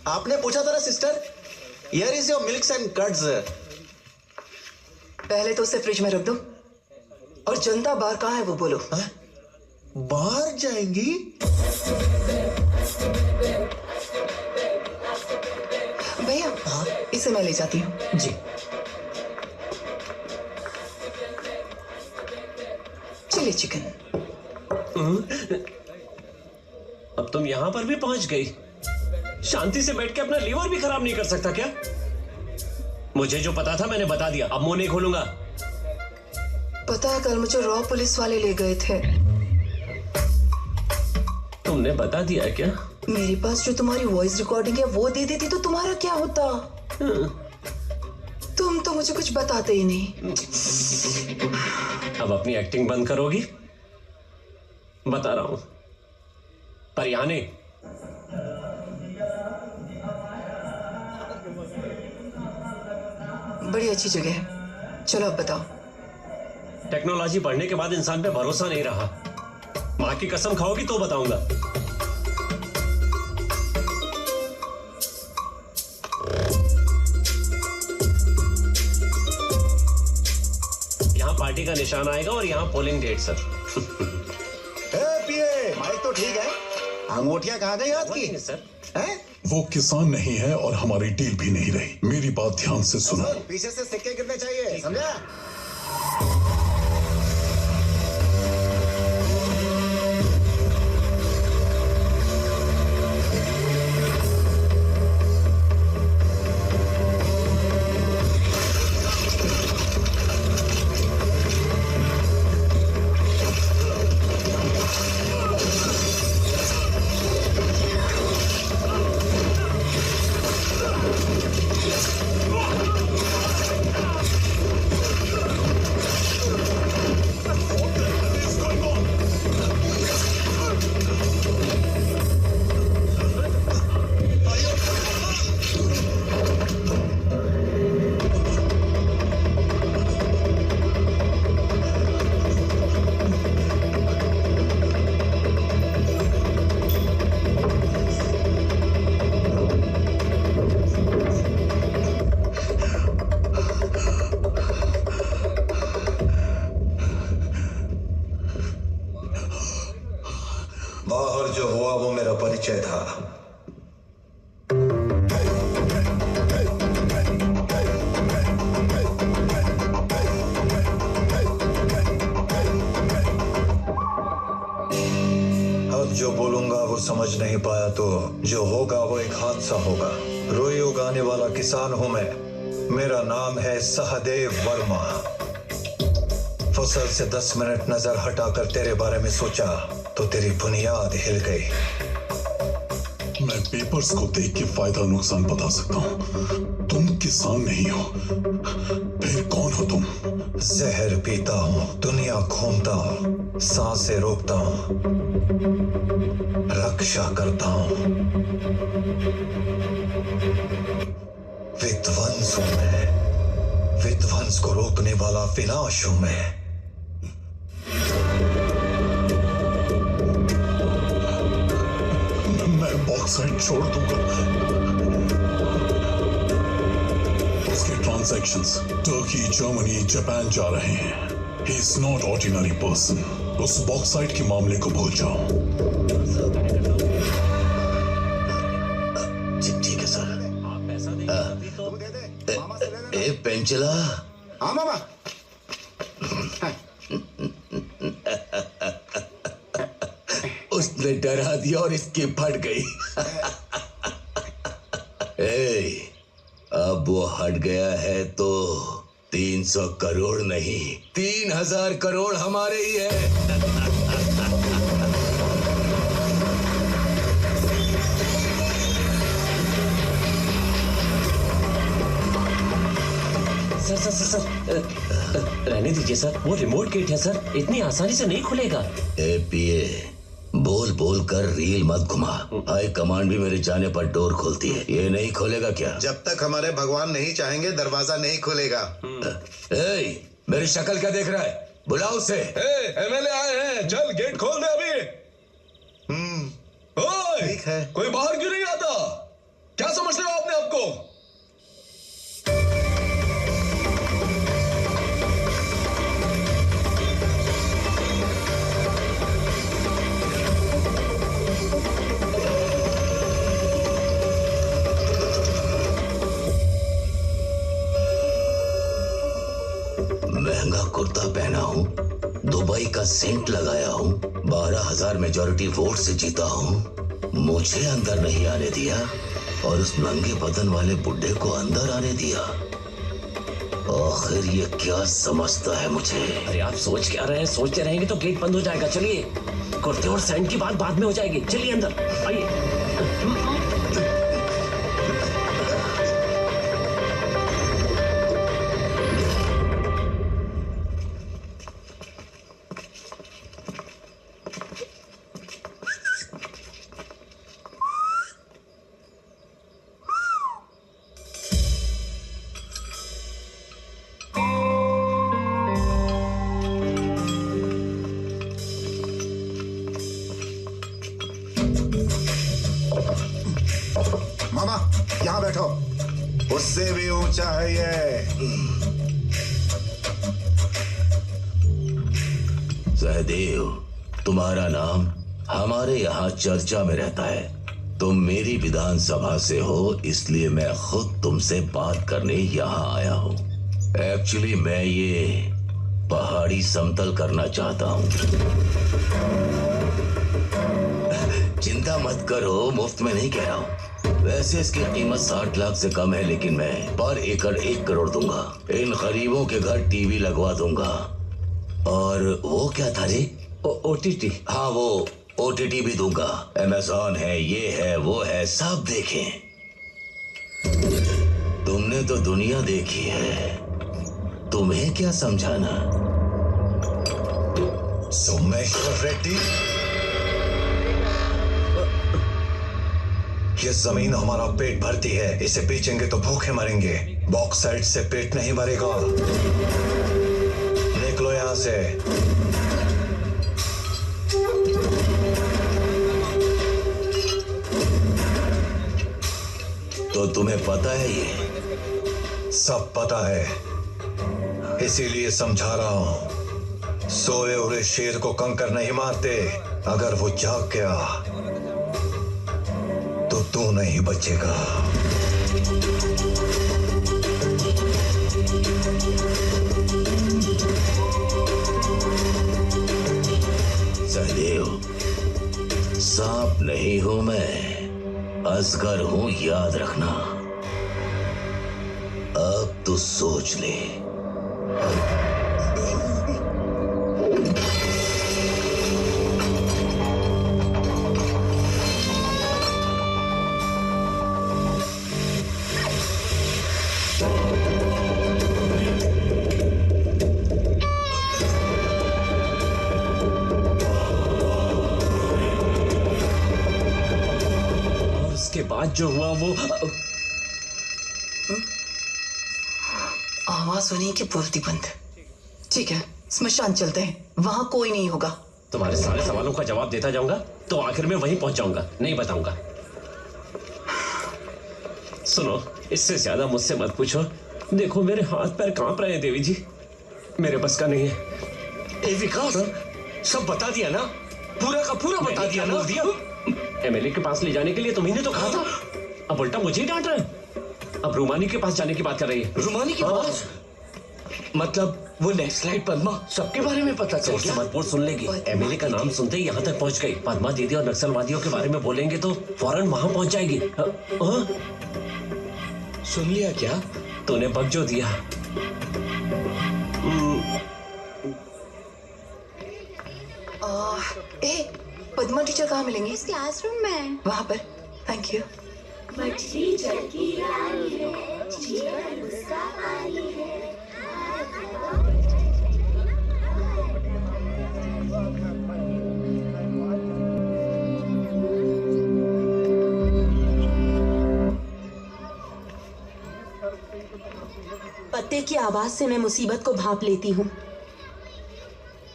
आपने पूछा था ना sister, here is your milks and curds. पहले तो उसे फ्रिज में रख दो। और जनता बाहर कहाँ है वो बोलो। बाहर जाएंगी? भैया, इसे मैं ले जाती हूँ। जी। Chilli chicken. अब तुम यहां पर भी पहुंच गई। शांति से बैठ के अपना लीवर भी खराब नहीं कर सकता क्या? मुझे जो पता था मैंने बता दिया, अब मुंह नहीं खोलूंगा। पता है, कल मुझे रॉ पुलिस वाले ले गए थे। तुमने बता दिया क्या? मेरे पास जो तुम्हारी वॉइस रिकॉर्डिंग है वो दे देती तो तुम्हारा क्या होता? तुम तो मुझे कुछ बताते ही नहीं। अब अपनी एक्टिंग बंद करोगी? बता रहा हूं, पर यहां नहीं। बड़ी अच्छी जगह है, चलो अब बताओ। टेक्नोलॉजी बढ़ने के बाद इंसान पे भरोसा नहीं रहा। मां की कसम खाओगी तो बताऊंगा। यहाँ पार्टी का निशान आएगा और यहाँ पोलिंग डेट सर। पीए, माइक तो ठीक है, अंगूठियां कहाँ गई आपकी? सर वो किसान नहीं है और हमारी डील भी नहीं रही। मेरी बात ध्यान से सुनो। पीछे से सिक्के गिरने चाहिए, समझा? समझ नहीं पाया तो जो होगा वो एक हादसा होगा। रोई उगाने वाला किसान हूं मैं। मेरा नाम है सहदेव वर्मा। फसल से 10 मिनट नजर हटाकर तेरे बारे में सोचा तो तेरी बुनियाद हिल गई। मैं पेपर्स को देख के फायदा नुकसान बता सकता हूँ। तुम किसान नहीं हो, फिर कौन हो तुम? जहर पीता हूँ, दुनिया घूमता हूँ, सांसें रोकता हूँ, रक्षा करता हूँ। विध्वंस हूं मैं। विध्वंस को रोकने वाला विनाश हूं मैं। मैं बॉक्साइट छोड़ दूंगा। उसके ट्रांजैक्शंस टर्की, जर्मनी, जापान जा रहे हैं। He is not ordinary person. उस बॉक्साइट के मामले को भूल जाओ। ठीक है सर। ए पेंचला। हाँ मामा। उसने डरा दिया और इसकी फट गई। अब वो हट गया है तो 300 करोड़ नहीं 3000 करोड़ हमारे ही है। सर रहने दीजिए सर, वो रिमोट गेट है सर, इतनी आसानी से नहीं खुलेगा। पीए बोल बोल कर रील मत घुमा। हाई कमांड भी मेरे जाने पर डोर खोलती है, ये नहीं खोलेगा क्या? जब तक हमारे भगवान नहीं चाहेंगे दरवाजा नहीं खुलेगा। मेरी शक्ल क्या देख रहा है? बुलाओ उसे। एमएलए आए हैं, चल गेट खोल दे अभी। ठीक है। कोई बाहर क्यों नहीं आता? क्या समझते हो आपने आपको? महंगा कुर्ता पहना हूँ, दुबई का सेंट लगाया हूँ, 12,000 मेजॉरिटी वोट से जीता हूँ। मुझे अंदर नहीं आने दिया और उस नंगे बदन वाले बुड्ढे को अंदर आने दिया। आखिर ये क्या समझता है मुझे? अरे आप सोच क्या रहे हैं? सोचते रहेंगे तो गेट बंद हो जाएगा। चलिए, कुर्ते और सेंट की बात बाद में हो जाएगी। चलिए अंदर आइए। मामा यहाँ बैठो, उससे भी ऊंचा है ये। सहदेव, तुम्हारा नाम हमारे यहाँ चर्चा में रहता है। तुम मेरी विधानसभा से हो, इसलिए मैं खुद तुमसे बात करने यहाँ आया हूँ। एक्चुअली मैं ये पहाड़ी समतल करना चाहता हूँ। चिंता मत करो, मुफ्त में नहीं कह रहा हूँ। वैसे इसकी कीमत 60 लाख से कम है, लेकिन मैं पर एकड़ 1 करोड़ दूंगा। इन गरीबों के घर टीवी लगवा दूंगा। और वो क्या था जी? OTT। हाँ, वो OTT भी दूंगा। अमेज़न है, ये है, वो है, सब देखें। तुमने तो दुनिया देखी है, तुम्हें क्या समझाना? सोमेश्वर रेड्डी, ये जमीन हमारा पेट भरती है, इसे बेचेंगे तो भूखे मरेंगे। बॉक्साइट से पेट नहीं भरेगा। निकलो यहां से। तो तुम्हें पता है ये? सब पता है, इसीलिए समझा रहा हूं। सोए हुए शेर को कंकर नहीं मारते। अगर वो जाग गया तो तू नहीं बचेगा। सहदेव, सांप नहीं हूं मैं, असगर हूं, याद रखना। अब तो सोच ले। उसके बाद जो हुआ वो आवाज सुनी कि बोलती बंद। ठीक है, स्मशान चलते हैं, वहां कोई नहीं होगा। तुम्हारे सारे सवालों का जवाब देता जाऊंगा तो आखिर में वहीं पहुंच जाऊंगा, नहीं बताऊंगा। सुनो, इससे ज्यादा मुझसे मत पूछो। देखो मेरे हाथ पैर कांप रहे हैं देवी जी, मेरे बस का नहीं है। ए विकास, सब बता दिया ना, पूरा का पूरा बता दिया ना। एमएलए के पास ले जाने के लिए तुम्ही ने तो कहा था, अब उल्टा मुझे ही डांट रहे हैं। अब रूमानी के पास जाने की बात कर रही है। रूमानी के पास? मतलब वो नेक्सलाइट पद्मा सबके बारे में पता चल गया? रिपोर्ट सुन लेगी। एमएलए का नाम सुनते ही यहाँ तक पहुँच गई। पद्मा दीदी और नक्सलवादियों के बारे में बोलेंगे तो फौरन वहां पहुंच जाएगी। सुन लिया क्या? तूने बक जो दिया। पद्मा टीचर कहाँ मिलेंगी? इस क्लासरूम में। वहां पर। Thank you. मछली जल की रानी है, जीवन उसका पानी है। पत्ते की आवाज से मैं मुसीबत को भांप लेती हूँ।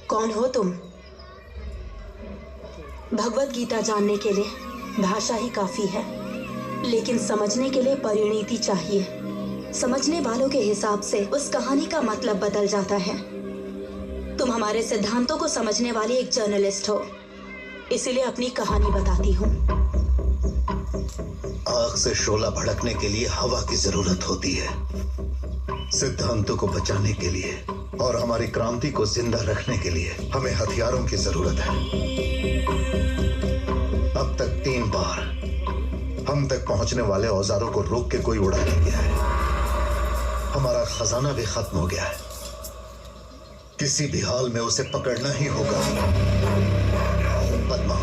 कौन हो तुम? भगवत गीता जानने के लिए भाषा ही काफी है, लेकिन समझने के लिए परिणीति चाहिए। समझने वालों के हिसाब से उस कहानी का मतलब बदल जाता है। तुम हमारे सिद्धांतों को समझने वाली एक जर्नलिस्ट हो, इसीलिए अपनी कहानी बताती हूँ। आग से शोला भड़कने के लिए हवा की जरूरत होती है, सिद्धांतों को बचाने के लिए और हमारी क्रांति को जिंदा रखने के लिए हमें हथियारों की जरूरत है। अब तक 3 बार हम तक पहुंचने वाले औजारों को रोक के कोई उड़ा नहीं गया है। हमारा खजाना भी खत्म हो गया है, किसी भी हाल में उसे पकड़ना ही होगा। पद्मा,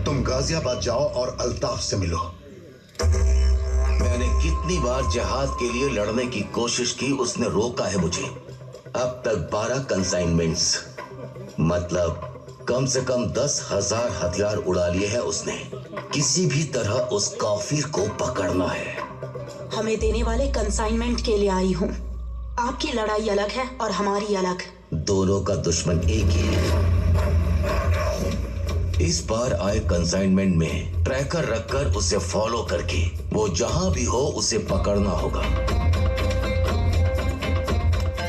तुम गाजियाबाद जाओ और अल्ताफ से मिलो। मैंने कितनी बार जहाज के लिए लड़ने की कोशिश की, उसने रोका है मुझे। अब तक 12 कंसाइनमेंट्स, मतलब कम से कम 10,000 हथियार उड़ा लिए हैं उसने। किसी भी तरह उस काफिर को पकड़ना है। हमें देने वाले कंसाइनमेंट के लिए आई हूँ। आपकी लड़ाई अलग है और हमारी अलग। दोनों का दुश्मन एक ही है। इस बार आए कंसाइनमेंट में ट्रैकर रखकर उसे फॉलो करके वो जहां भी हो उसे पकड़ना होगा।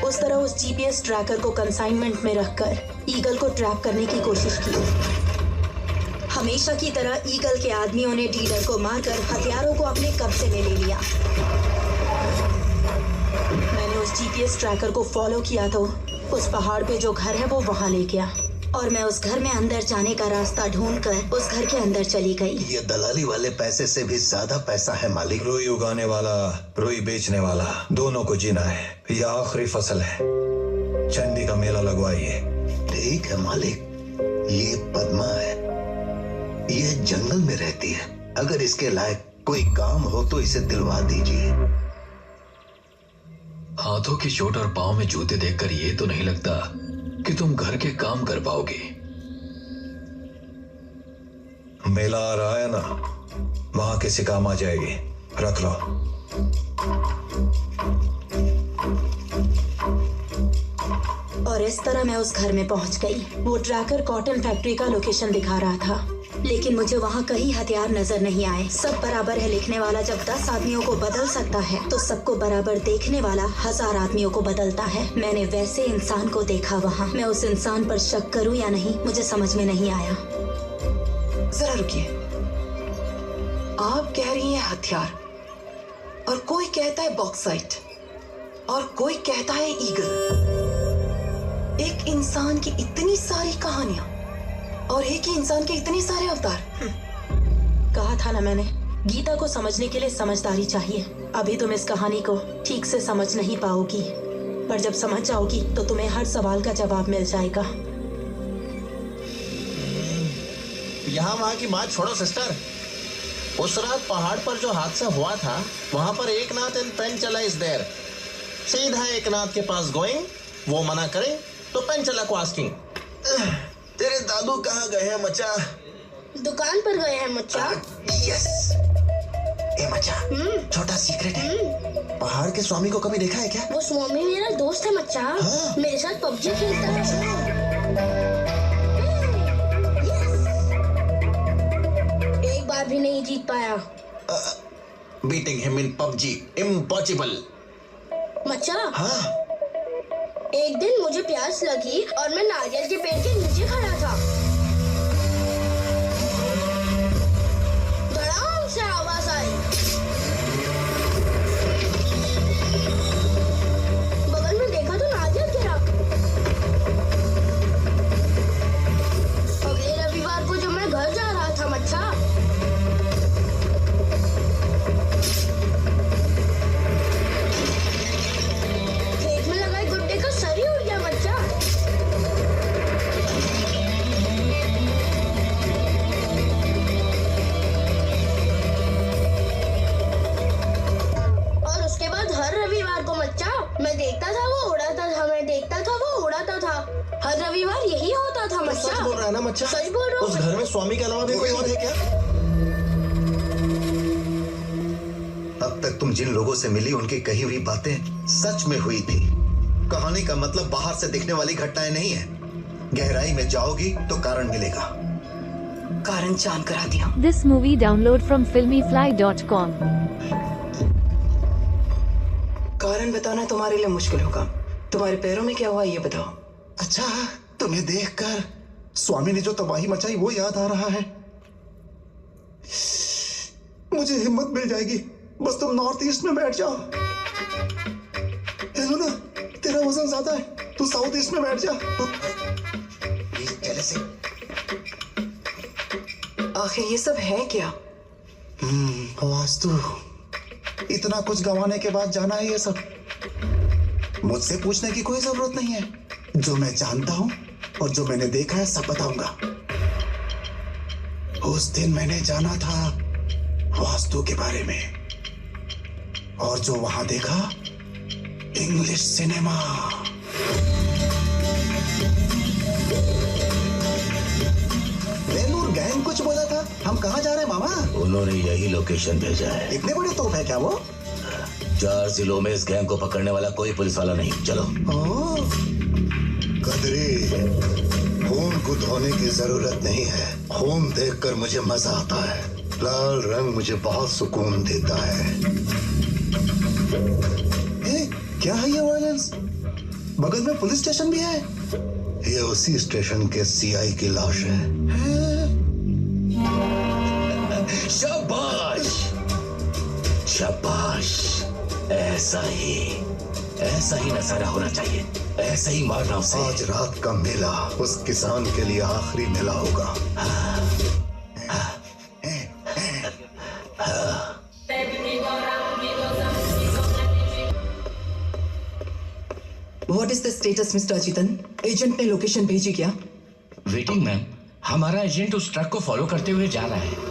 उस तरह उस जीपीएस ट्रैकर को कंसाइनमेंट में रखकर ईगल को ट्रैप करने की कोशिश की। हमेशा की तरह ईगल के आदमियों ने डीलर को मारकर हथियारों को अपने कब्जे में ले लिया। मैंने उस जीपीएस ट्रैकर को फॉलो किया तो उस पहाड़ पे जो घर है वो वहां ले गया, और मैं उस घर में अंदर जाने का रास्ता ढूंढकर उस घर के अंदर चली गई। ये दलाली वाले पैसे से भी ज्यादा पैसा है मालिक। रुई उगाने वाला, रुई बेचने वाला, दोनों को जीना है। यह आखिरी फसल है, चंडी का मेला लगवाइए। ठीक है मालिक, ये पद्मा है, ये जंगल में रहती है। अगर इसके लायक कोई काम हो तो इसे दिलवा दीजिए। हाथों की चोट और पांव में जूते देखकर ये तो नहीं लगता कि तुम घर के काम कर पाओगे। मेला आ रहा है ना, वहां किसी काम आ जाएगी, रख लो। और इस तरह मैं उस घर में पहुंच गई। वो ट्रैकर कॉटन फैक्ट्री का लोकेशन दिखा रहा था, लेकिन मुझे वहाँ कहीं हथियार नजर नहीं आए। सब बराबर है लिखने वाला जब 10 आदमियों को बदल सकता है तो सबको बराबर देखने वाला 1000 आदमियों को बदलता है। मैंने वैसे इंसान को देखा वहाँ। मैं उस इंसान पर शक करूं या नहीं मुझे समझ में नहीं आया। जरा रुकिए, आप कह रही हैं हथियार, और कोई कहता है बॉक्साइट, और कोई कहता है ईगल। एक इंसान की इतनी सारी कहानियां और एक ही इंसान के इतने सारे अवतार। कहा था ना मैंने, गीता को समझने के लिए समझदारी चाहिए। अभी तुम इस कहानी को ठीक से समझ नहीं पाओगी, पर जब समझ जाओगी तो तुम्हें हर सवाल का जवाब मिल जाएगा। यहाँ वहाँ की बात छोड़ो सिस्टर। उस रात पहाड़ पर जो हादसा हुआ था, वहाँ पर एकनाथ एंड पेंचला इज देयर। सीधा एकनाथ के पास गोइंग, वो मना करें तो पेंचला को आस्किंग। तेरे दादू कहाँ गए हैं मचा? दुकान पर गए हैं मचा। यस। ए मचा, छोटा सीक्रेट है। पहाड़ के स्वामी को कभी देखा है क्या? वो स्वामी मेरा दोस्त है मचा। हाँ? मेरे साथ पबजी खेलता है। एक बार भी नहीं जीत पाया। Beating him in PUBG impossible. मचा, हाँ? एक दिन मुझे प्यास लगी और मैं नारियल के पेड़ के नीचे खड़ा था। धड़ाम से आवाज आई। बगल में देखा तो नारियल गिरा। अगले रविवार को जब मैं घर जा रहा था मच्छा, खेत में लगाए गुड्डे का सर ही उड़ गया मच्छा। और उसके बाद हर रविवार को मच्छा मैं देखता था वो उड़ाता था, मैं देखता था वो उड़ाता था। हर रविवार यही होता था मच्छा। सच बोल रहा है ना मच्छा? सच बोल रहा हूँ। उस घर में स्वामी के अलावा भी कोई और है क्या? अब तक तुम जिन लोगों से मिली उनकी कही हुई बातें सच में हुई थी। कहानी का मतलब बाहर से दिखने वाली घटनाएं नहीं है। गहराई में जाओगी तो कारण मिलेगा। कारण जान करा दिया। This movie download from filmyfly.com. कारण बताना तुम्हारे लिए मुश्किल होगा। तुम्हारे पैरों में क्या हुआ ये बताओ। अच्छा, तुम्हें देखकर स्वामी ने जो तबाही मचाई वो याद आ रहा है। मुझे हिम्मत मिल जाएगी, बस तुम नॉर्थ ईस्ट में बैठ जाओ। हेलो ना, तेरा वजन ज्यादा है, तू साउथ ईस्ट में बैठ जा। जैसे आखिर ये सब है क्या? वास्तु, इतना कुछ गंवाने के बाद जाना है ये सब। मुझसे पूछने की कोई जरूरत नहीं है। जो मैं जानता हूं और जो मैंने देखा है सब बताऊंगा। उस दिन मैंने जाना था वास्तु के बारे में, और जो वहां देखा इंग्लिश सिनेमा। वेलूर गैंग कुछ बोला था। हम कहाँ जा रहे हैं मामा? उन्होंने यही लोकेशन भेजा है। इतने बड़े तोप है क्या वो? 4 जिलों में इस गैंग को पकड़ने वाला कोई पुलिस वाला नहीं। चलो। कदरी, खून को धोने की जरूरत नहीं है। खून देखकर मुझे मजा आता है। लाल रंग मुझे बहुत सुकून देता है। क्या है ये वायलेंस? बगल में पुलिस स्टेशन भी है। ये उसी स्टेशन के सीआई की लाश है। शाबाश, शाबाश। ऐसा ही नजारा होना चाहिए। ऐसा ही मारना उसे। आज रात का मेला उस किसान के लिए आखिरी मेला होगा। What is the status, Mr. Ajitan? Agent ने लोकेशन भेजी क्या? वेटिंग मैम, हमारा एजेंट उस ट्रक को फॉलो करते हुए जा रहा है।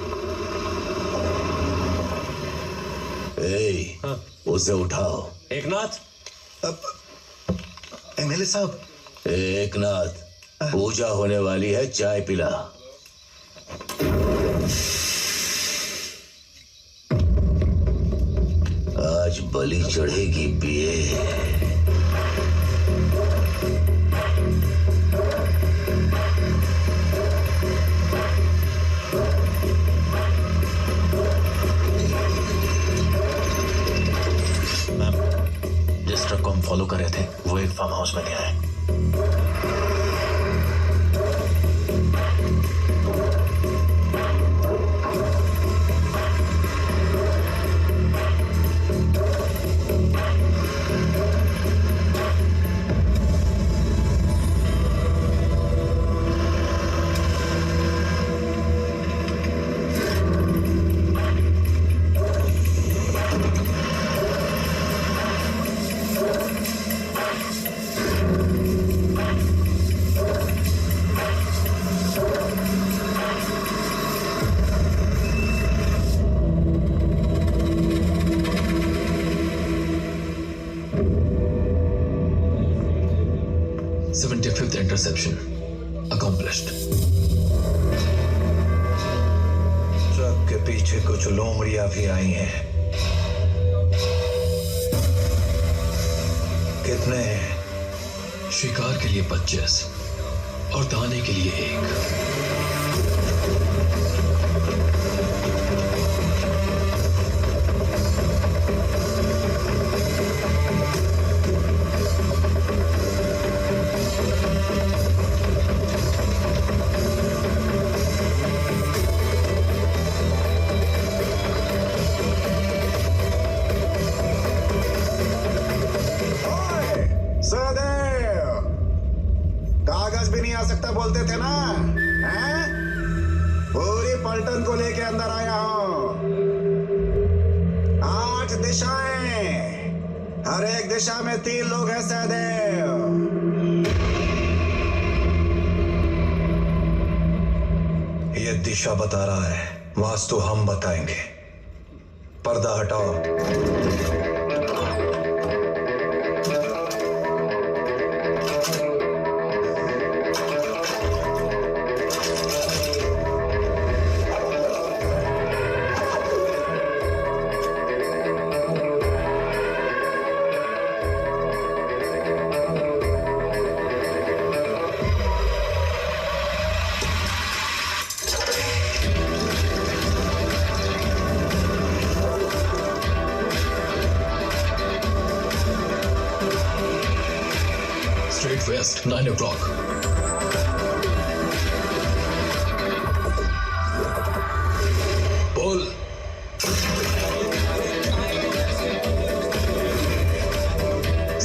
उसे उठाओ। एकनाथ। एमएलए साहब। एकनाथ, पूजा होने वाली है, चाय पिला। आज बलि चढ़ेगी, पिए। जिस ट्रक को हम फॉलो कर रहे थे वो एक फार्म हाउस में गया है। 5th interception accomplished. ट्रक के पीछे कुछ लोमड़ियां भी आई हैं। कितने हैं? शिकार के लिए 25 और दाने के लिए 1। सहदेव, कागज भी नहीं आ सकता बोलते थे ना, हैं? पूरी पलटन को लेके अंदर आया हूं। 8 दिशाएं, हर एक दिशा में 3 लोग हैं सहदेव। ये दिशा बता रहा है, वास्तु हम बताएंगे। पर्दा हटाओ। Straight west, 9 o'clock. Pull.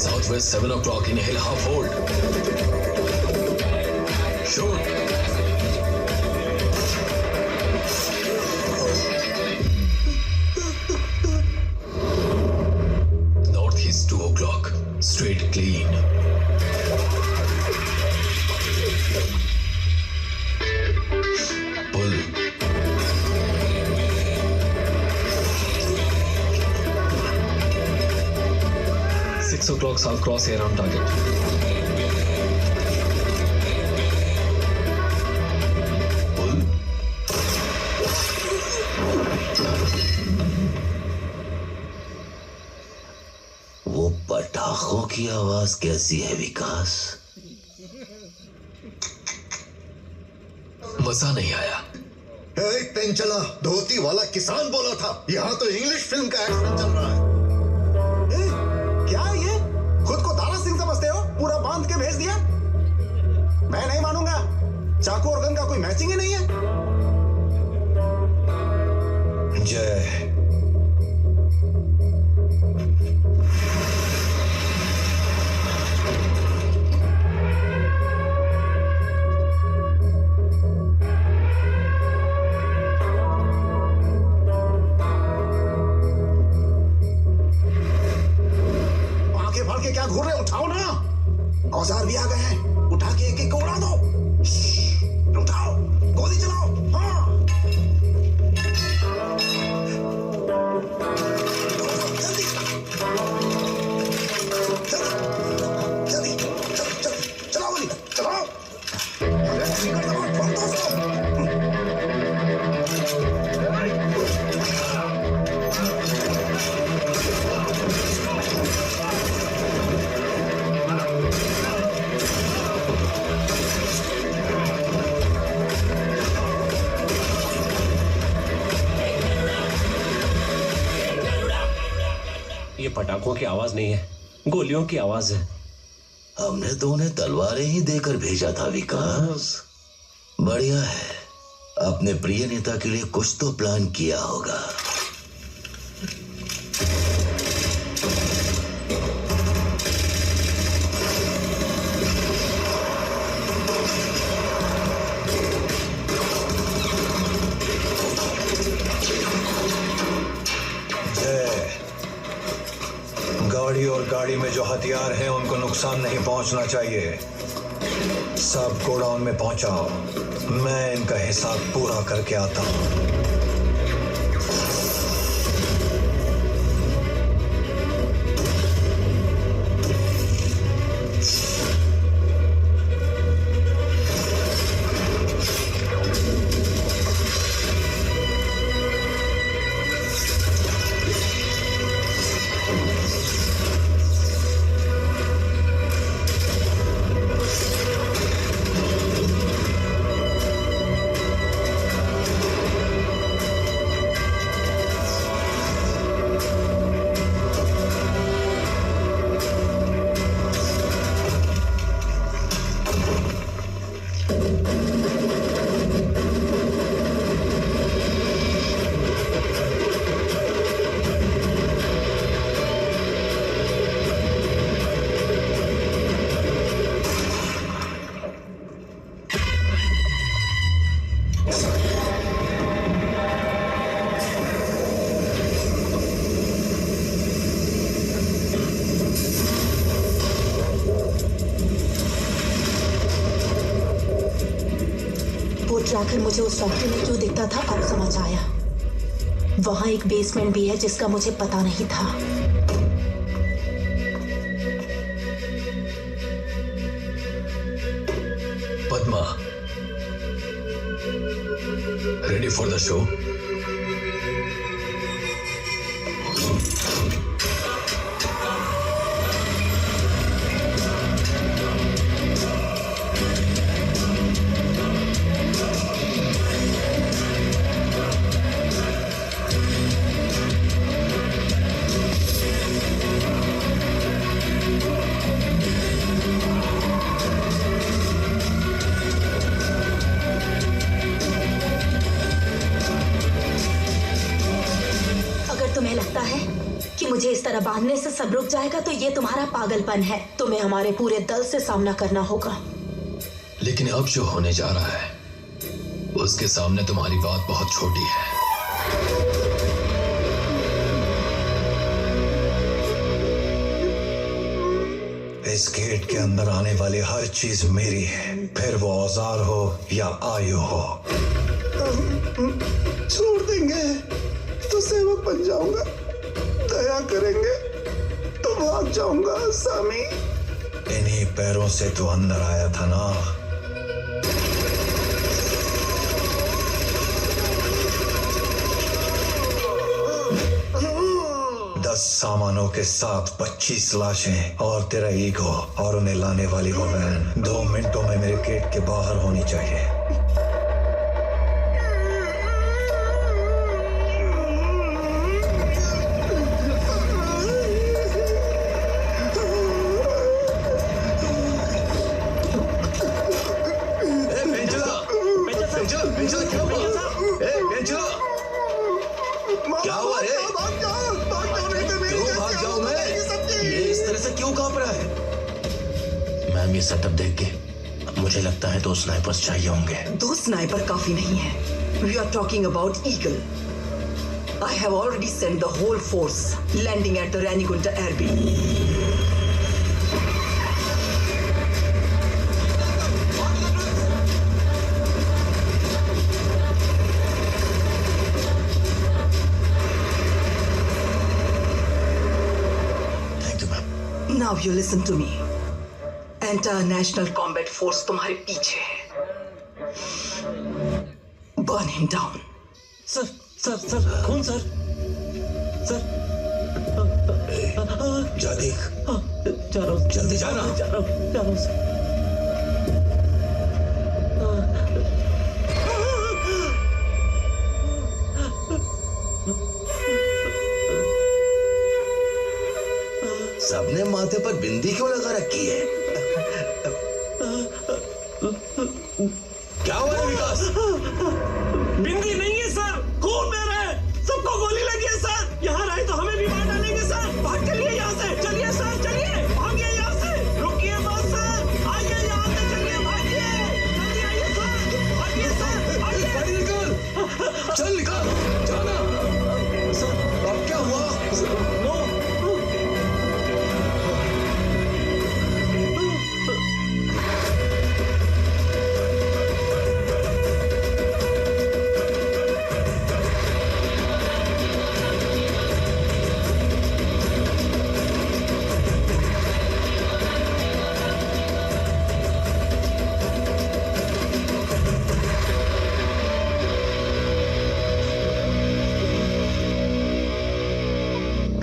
Southwest, 7 o'clock. Inhale, half hold. Shoot. Northeast, 2 o'clock. Straight, clean. Pull. 6 o'clock, South Crosshair on target. Pull. वो पटाखों की आवाज कैसी है विकास? मजा नहीं आया। एक पेन चला, धोती वाला किसान बोला था। यहाँ तो इंग्लिश फिल्म का एक्शन चल रहा है। क्या ये खुद को दारा सिंह समझते हो? पूरा बांध के भेज दिया। मैं नहीं मानूंगा, चाकू और गन का कोई मैचिंग ही नहीं है। जय, के क्या घूर रहे? उठाओ ना, औजार भी आ गए हैं। उठा के एक एक को उड़ा दो। उठाओ, गोली चलाओ। हाँ, जल्दी जल्दी जल्दी चलाओ गोली, चलाओ। ये पटाखों की आवाज नहीं है, गोलियों की आवाज है। हमने तो उन्हें तलवारें ही देकर भेजा था विकास। बढ़िया है, अपने प्रिय नेता के लिए कुछ तो प्लान किया होगा। गाड़ी और गाड़ी में जो हथियार हैं उनको नुकसान नहीं पहुंचना चाहिए। सब गोडाउन में पहुंचाओ, मैं इनका हिसाब पूरा करके आता हूं। ट्रैकर मुझे उस फैक्ट्री में क्यों दिखता था अब समझ आया। वहां एक बेसमेंट भी है जिसका मुझे पता नहीं था। Padma, ready for the show? मुझे इस तरह बांधने से सब रुक जाएगा तो ये तुम्हारा पागलपन है। तुम्हें हमारे पूरे दल से सामना करना होगा। लेकिन अब जो होने जा रहा है उसके सामने तुम्हारी बात बहुत छोटी है। इस गेट के अंदर आने वाली हर चीज मेरी है, फिर वो औजार हो या आयु हो। छोड़ देंगे तो सेवक बन जाऊंगा, दया करेंगे तो भाग जाऊंगा। सामी, इन्हीं पैरों से तू अंदर आया था ना। सामानों के साथ 25 लाशें और तेरा ईगो और उन्हें लाने वाली वो वैन 2 मिनटों में मेरे गेट के बाहर होनी चाहिए। क्या हुआ रे? मैम, ये सेटअप देख के मुझे लगता है 2 स्नाइपर्स चाहिए होंगे। 2 स्नाइपर काफी नहीं है। We are talking about Eagle. I have already sent the whole force landing at the Ranigunta airbase. Thank you, ma'am. Now you listen to me. International combat force तुम्हारे पीछे है। Burn him down. Sir sir sir कौन sir? Sir जा देख। जा रहा हूँ, जल्दी जाना। जा रहा हूँ सर। सबने माथे पर बिंदी क्यों लगा रखी है? क्या हुआ है विकास? बिंदी नहीं है सर, खून बह रहा है, सबको गोली लगी है सर। यहाँ रहे तो हमें भी मार डालेंगे सर। भाग चलिए यहाँ से, चलिए सर, चलिए भागिए यहाँ से। रुकिए मत सर, आइए यहाँ से, चलिए भागिए, जल्दी आइए सर, भागिए सर, आइए। निकल, चल निकल, जाना। सर अब क्या हुआ?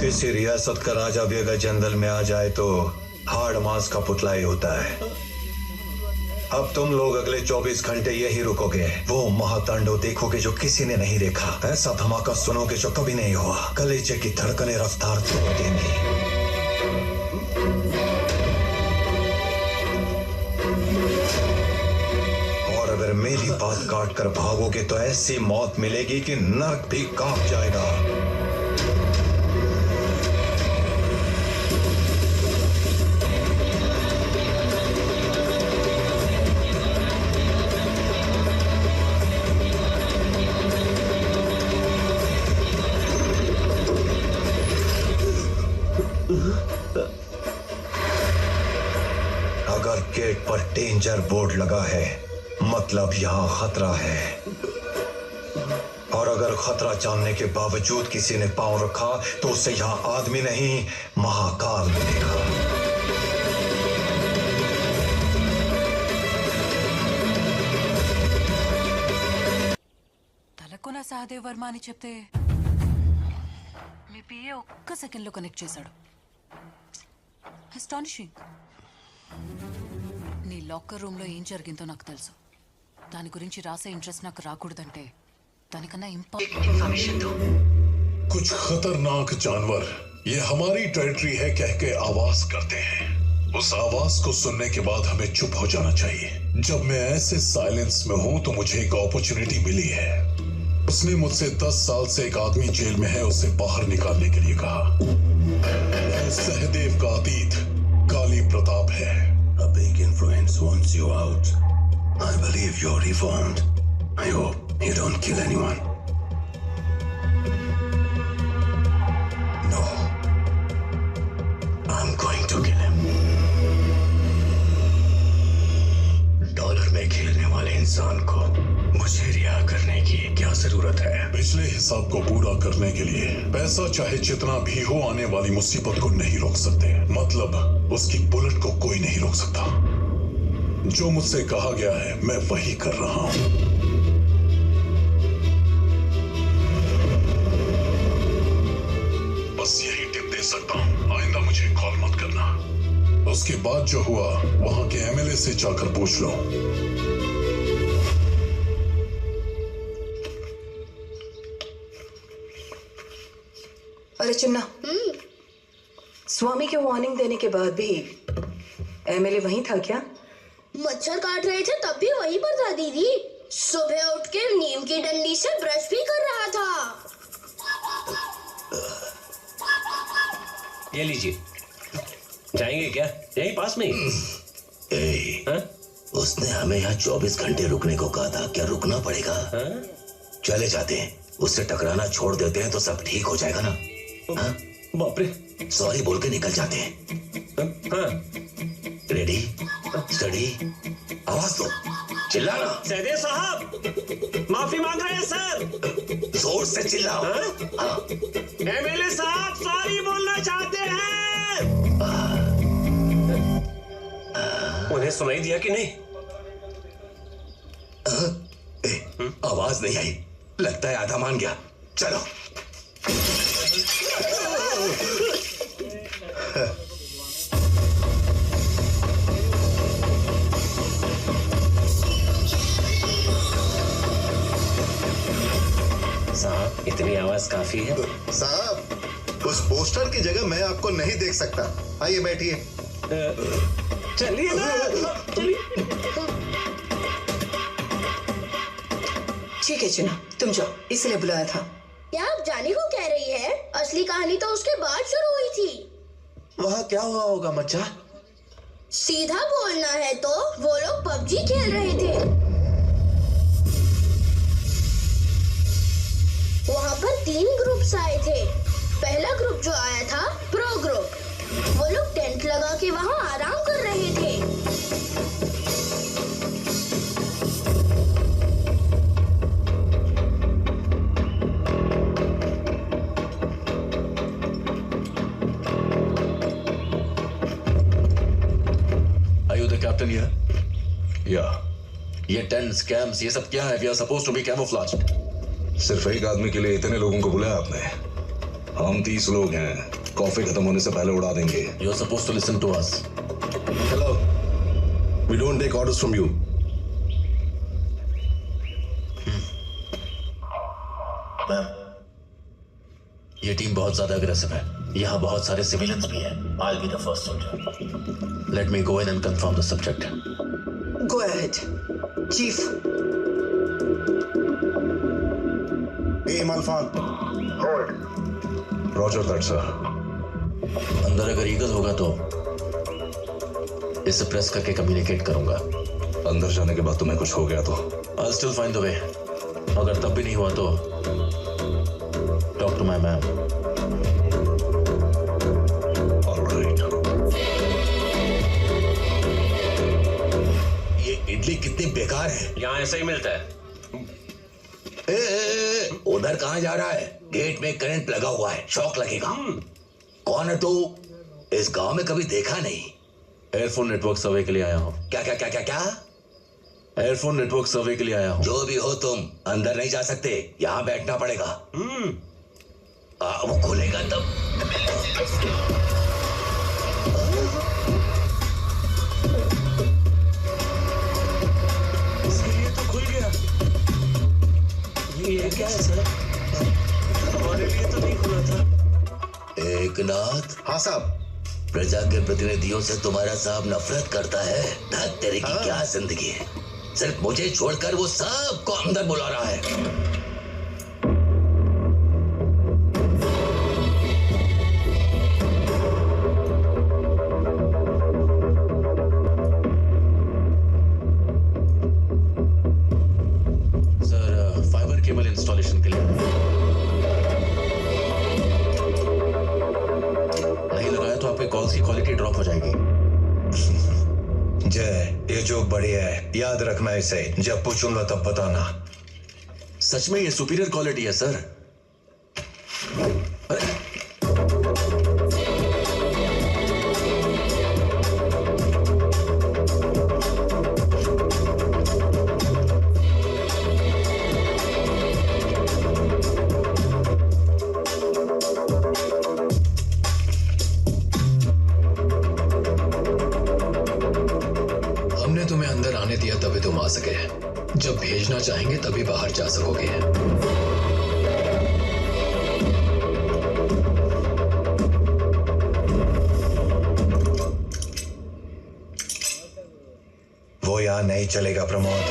किसी रियासत का राजा भी अगर जंगल में आ जाए तो हाड़ मांस का पुतला ही होता है। अब तुम लोग अगले 24 घंटे यही रुकोगे, वो महातांडव देखोगे जो किसी ने नहीं देखा, ऐसा धमाका सुनोगे जो कभी नहीं हुआ। कलेजे की धड़कनें रफ्तार तोड़ देंगी। और अगर मेरी बात काट कर भागोगे तो ऐसी मौत मिलेगी कि नर्क भी कांप जाएगा। अगर गेट पर डेंजर बोर्ड लगा है, मतलब यहाँ खतरा है, और अगर खतरा जानने के बावजूद किसी ने पांव रखा तो उसे यहाँ आदमी नहीं महाकाल मिलेगा। తలకొన సహదేవ్ వర్మ అని చెప్తే మీ పిఏ ఒక్క సెకండ్లో కనెక్ట్ చేశాడు. అస్టానిషింగ్. నీ లాకర్ రూమ్లో ఏం జరిగిందో నాకు తెలుసు. దాని గురించి రాసే ఇంట్రెస్ట్ నాకు రాకూడదంటే దానికన్నా इन्फॉर्मेशन दो। कुछ खतरनाक जानवर ये हमारी टेरिटरी है कह के आवाज करते हैं। उस आवाज को सुनने के बाद हमें चुप हो जाना चाहिए। जब मैं ऐसे साइलेंस में हूं तो मुझे एक अपॉर्चुनिटी मिली है। उसने मुझसे 10 साल से एक आदमी जेल में है, उसे बाहर निकालने के लिए कहा। सहदेव का अतीत काली प्रताप है। A big influence wants you out. I believe you're reformed. I hope you don't kill anyone. No. I'm going to kill him. Dollar में खेलने वाले इंसान को मुझे रिहा करने की क्या जरूरत है? पिछले हिसाब को पूरा करने के लिए पैसा चाहे जितना भी हो आने वाली मुसीबत को नहीं रोक सकते। मतलब उसकी बुलेट को कोई नहीं रोक सकता। जो मुझसे कहा गया है मैं वही कर रहा हूं। बस यही टिप दे सकता हूं, आइंदा मुझे कॉल मत करना। उसके बाद जो हुआ वहां के एमएलए से जाकर पूछ लो। अरे चिन्ना, स्वामी के वार्निंग देने के बाद भी एमएलए वहीं था क्या? मच्छर काट रहे थे तब भी वहीं पर था दीदी। सुबह उठ के नीम की डंडी से ब्रश भी कर रहा था। ये लीजिए। जाएंगे क्या? यहीं पास में ही। उसने हमें यहाँ 24 घंटे रुकने को कहा था, क्या रुकना पड़ेगा? चले जाते हैं, उससे टकराना छोड़ देते हैं तो सब ठीक हो जाएगा ना? बाप रे। सॉरी बोल के निकल जाते हैं। रेडी स्टडी आवाज दो, चिल्लाना। सहदेव साहब माफी मांग रहे हैं सर। जोर से चिल्लाओ। एमएलए साहब सॉरी बोलना चाहते हैं। उन्हें सुनाई दिया कि नहीं? आवाज नहीं आई, लगता है आधा मान गया। चलो। साहब इतनी आवाज काफी है। साहब उस पोस्टर की जगह मैं आपको नहीं देख सकता। आइए बैठिए। चलिए ना, चलिए। ठीक है चिन्ना, तुम जाओ, इसलिए बुलाया था। क्या आप जाने को कह रही है? असली कहानी तो उसके बाद शुरू हुई थी। वहाँ क्या हुआ होगा मच्चा? सीधा बोलना है तो वो लोग पबजी खेल रहे थे। वहाँ पर 3 ग्रुप्स आए थे। पहला ग्रुप जो आया था प्रो ग्रुप, वो लोग टेंट लगा के वहाँ आराम कर रहे थे। Captain here? या ये टेंट स्कैम्स ये सब क्या है? We are supposed to be camouflaged. सिर्फ एक आदमी के लिए इतने लोगों को बुलाया आपने? हम 30 लोग हैं, कॉफी खत्म होने से पहले उड़ा देंगे। You are supposed to listen to us. Hello, we don't take orders from you. ये टीम बहुत ज्यादा अग्रेसिव है। यहाँ बहुत सारे सिविलियंस भी हैं। I'll be the first soldier. Let me go in and confirm the subject. Go ahead, Chief. Aim Alpha. Hold. Roger that, sir. अंदर अगर ईगल होगा तो इसे प्रेस करके कम्युनिकेट करूंगा। अंदर जाने के बाद तुम्हें कुछ हो गया तो? I'll still find the way. अगर तब भी नहीं हुआ तो talk to my man. Idli कितनी बेकार है। यहाँ ऐसा ही मिलता है। उधर कहाँ जा रहा है? गेट में करंट लगा हुआ है, शॉक लगेगा। कौन है तू? इस गांव में कभी देखा नहीं। एयरफोन नेटवर्क सर्वे के लिए आया हूँ। क्या क्या क्या क्या क्या? एयरफोन नेटवर्क सर्वे के लिए आया हूँ। जो भी हो तुम अंदर नहीं जा सकते, यहाँ बैठना पड़ेगा। वो खोलेगा तब। इसके लिए तो खुल गया। ये क्या है सर? हमारे लिए तो नहीं खुला था। एकनाथ। हाँ साहब। प्रजा के प्रतिनिधियों से तुम्हारा साहब नफरत करता है। धत तेरे की क्या जिंदगी है। सिर्फ मुझे छोड़कर वो सबको अंदर बुला रहा है। सर, फाइबर केबल इंस्टॉलेशन के लिए नहीं लगाया तो आपके कॉल्स की क्वालिटी ड्रॉप हो जाएगी। जय, ये जो बढ़िया है, याद रखना इसे। जब पूछूंगा तब बताना। सच में ये सुपीरियर क्वालिटी है सर। हमने तुम्हें अंदर आने दिया तभी तुम आ सके। जब भेजना चाहेंगे तभी बाहर जा सकोगे। वो यहाँ नहीं चलेगा प्रमोद।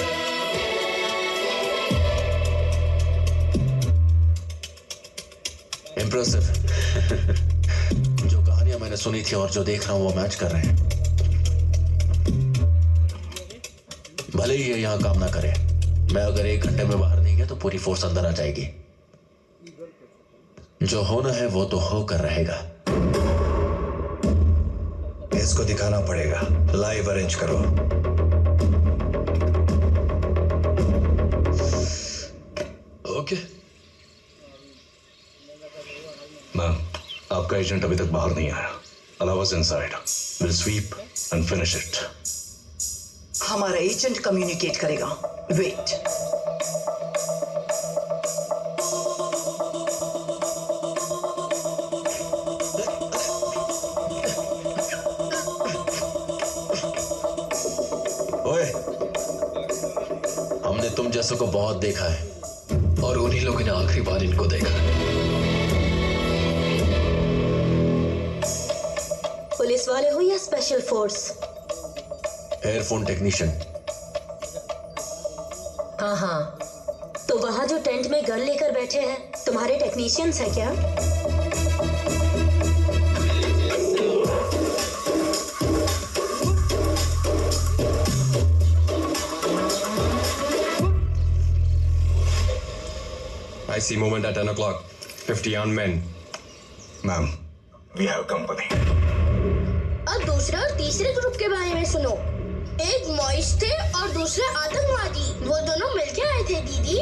इम्प्रेसिव। जो कहानियां मैंने सुनी थी और जो देख रहा हूं वो मैच कर रहे हैं। भले ही ये यहाँ काम ना करे, मैं अगर 1 घंटे में बाहर नहीं गया तो पूरी फोर्स अंदर आ जाएगी। जो होना है वो तो होकर रहेगा। इसको दिखाना पड़ेगा। लाइव अरेंज करो। ओके। मैम, आपका एजेंट अभी तक बाहर नहीं आया। Allow us inside. We'll sweep and finish it. हमारा एजेंट कम्युनिकेट करेगा। वेट। ओए, हमने तुम जैसों को बहुत देखा है और उन्हीं लोगों ने आखिरी बार इनको देखा। पुलिस वाले हो या स्पेशल फोर्स? Earphone technician. हाँ हाँ, तो वहाँ जो टेंट में गन लेकर बैठे हैं तुम्हारे टेक्नीशियंस हैं क्या? I see movement at 10 o'clock. 50 armed men. Ma'am, we have company. अब दूसरे और तीसरे ग्रुप के बारे में सुनो। एक मॉइस थे और दूसरे आतंकवादी। वो दोनों मिलके आए थे दीदी।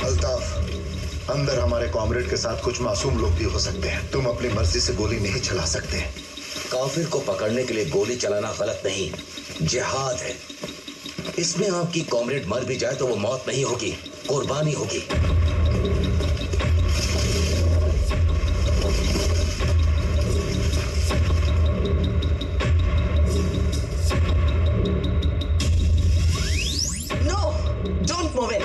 अल्ताफ, अंदर हमारे कॉमरेड के साथ कुछ मासूम लोग भी हो सकते हैं। तुम अपनी मर्जी से गोली नहीं चला सकते। काफिर को पकड़ने के लिए गोली चलाना गलत नहीं, जिहाद है। इसमें आपकी कॉमरेड मर भी जाए तो वो मौत नहीं होगी, कुर्बानी होगी। Don't move in.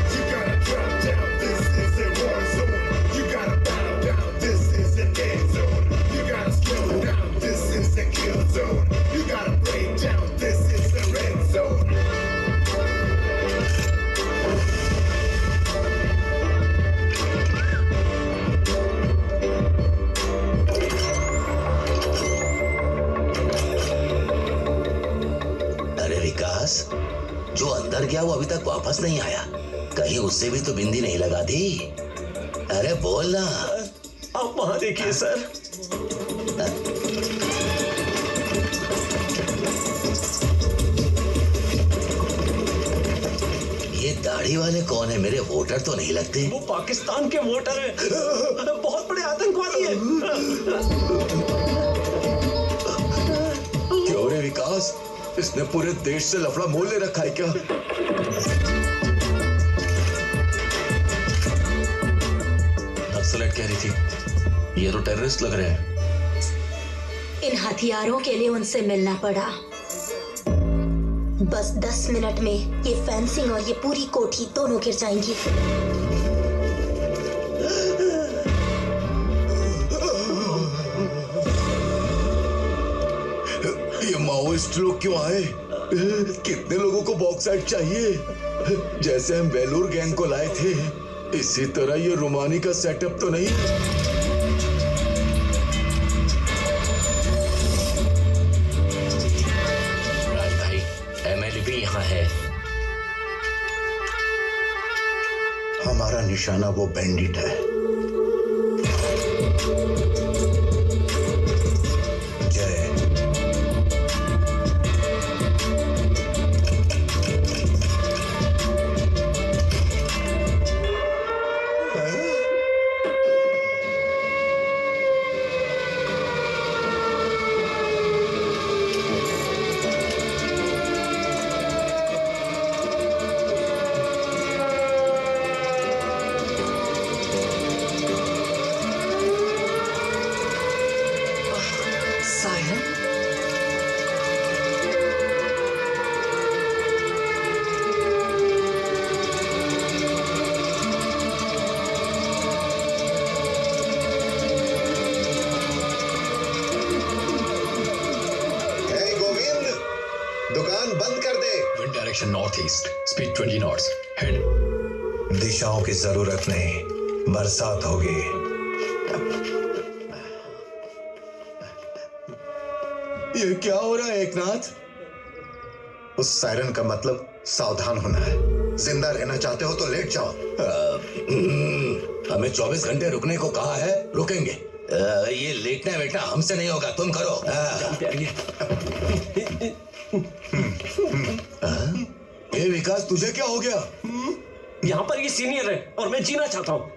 You gotta drop down. This is a war zone. घर गया वो अभी तक वापस नहीं आया। कहीं उससे भी तो बिंदी नहीं लगा दी? अरे बोल ना। आप वहां देखिए सर। ये दाढ़ी वाले कौन है? मेरे वोटर तो नहीं लगते। वो पाकिस्तान के वोटर हैं। बहुत बड़े आतंकवादी हैं। क्यों रे विकास, इसने पूरे देश से लफड़ा मोल ले रखा है क्या? नक्सलाइट कह रही थी ये तो टेररिस्ट लग रहे हैं। इन हथियारों के लिए उनसे मिलना पड़ा। बस 10 मिनट में ये फेंसिंग और ये पूरी कोठी दोनों गिर जाएंगी। ये माओइस्ट लोग क्यों आए? कितने लोगों को बॉक्साइट चाहिए? जैसे हम बेलूर गैंग को लाए थे, इसी तरह ये रुमानी का सेटअप तो नहीं? राज भाई, एमएलए भी यहाँ है। हमारा निशाना वो बैंडिट है। जय। दुकान बंद कर दे। Wind direction north east, speed 20 knots, head. दिशाओं की जरूरत नहीं, बरसात होगी। ये क्या हो रहा है एकनाथ? उस सायरन का मतलब सावधान होना है। जिंदा रहना चाहते हो तो लेट जाओ। हमें 24 घंटे रुकने को कहा है, रुकेंगे। ये लेटना वेटना हमसे नहीं होगा, तुम करो। ये विकास, तुझे क्या हो गया? यहाँ पर ये सीनियर है और मैं जीना चाहता हूँ।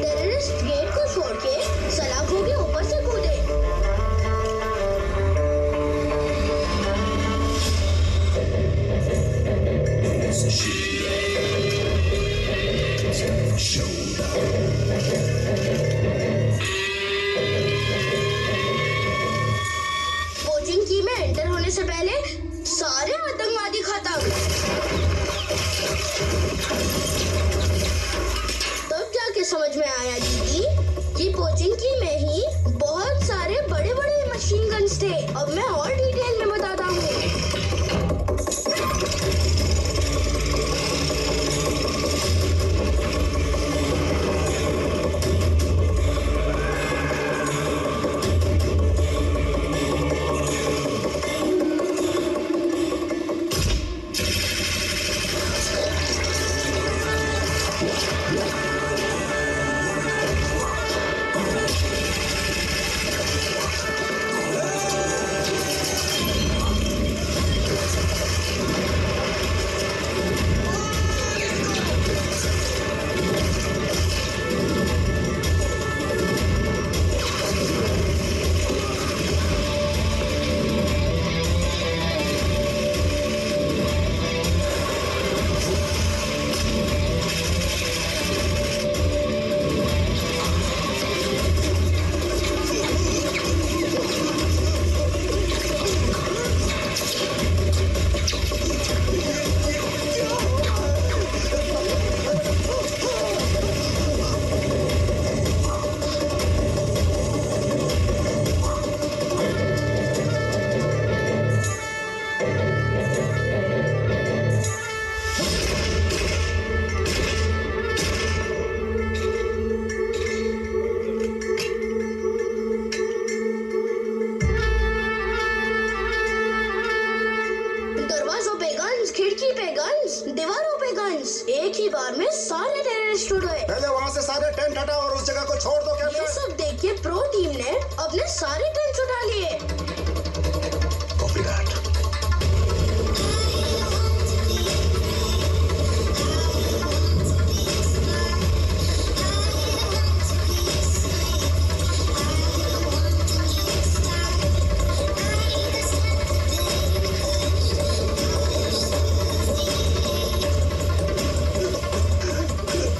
टेररिस्ट गेट को छोड़ के सलाखों के ऊपर से कूदे। कोचिंग की में एंटर होने से पहले सारे आतंकवादी खत्म। तब जाके समझ में आया दीदी कि कोचिंग की में ही बहुत सारे बड़े बड़े मशीन गन्स थे। अब मैं और डिटेल में बताता हूँ। सारे टेंट्स उठा लिए। Copy that.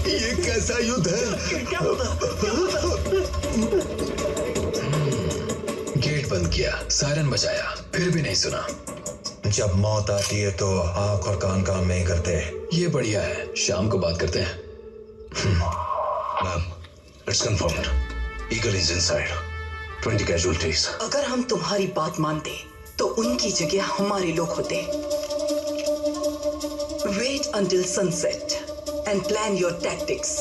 ये कैसा युद्ध है? गेट बंद किया, सायरन बजाया, फिर भी नहीं सुना। जब मौत आती है तो आंख और कान काम नहीं करते। ये बढ़िया है, शाम को बात करते हैं। Ma'am, it's confirmed. Eagle is inside. 20 casualties. अगर हम तुम्हारी बात मानते तो उनकी जगह हमारे लोग होते। Wait until sunset and plan your tactics.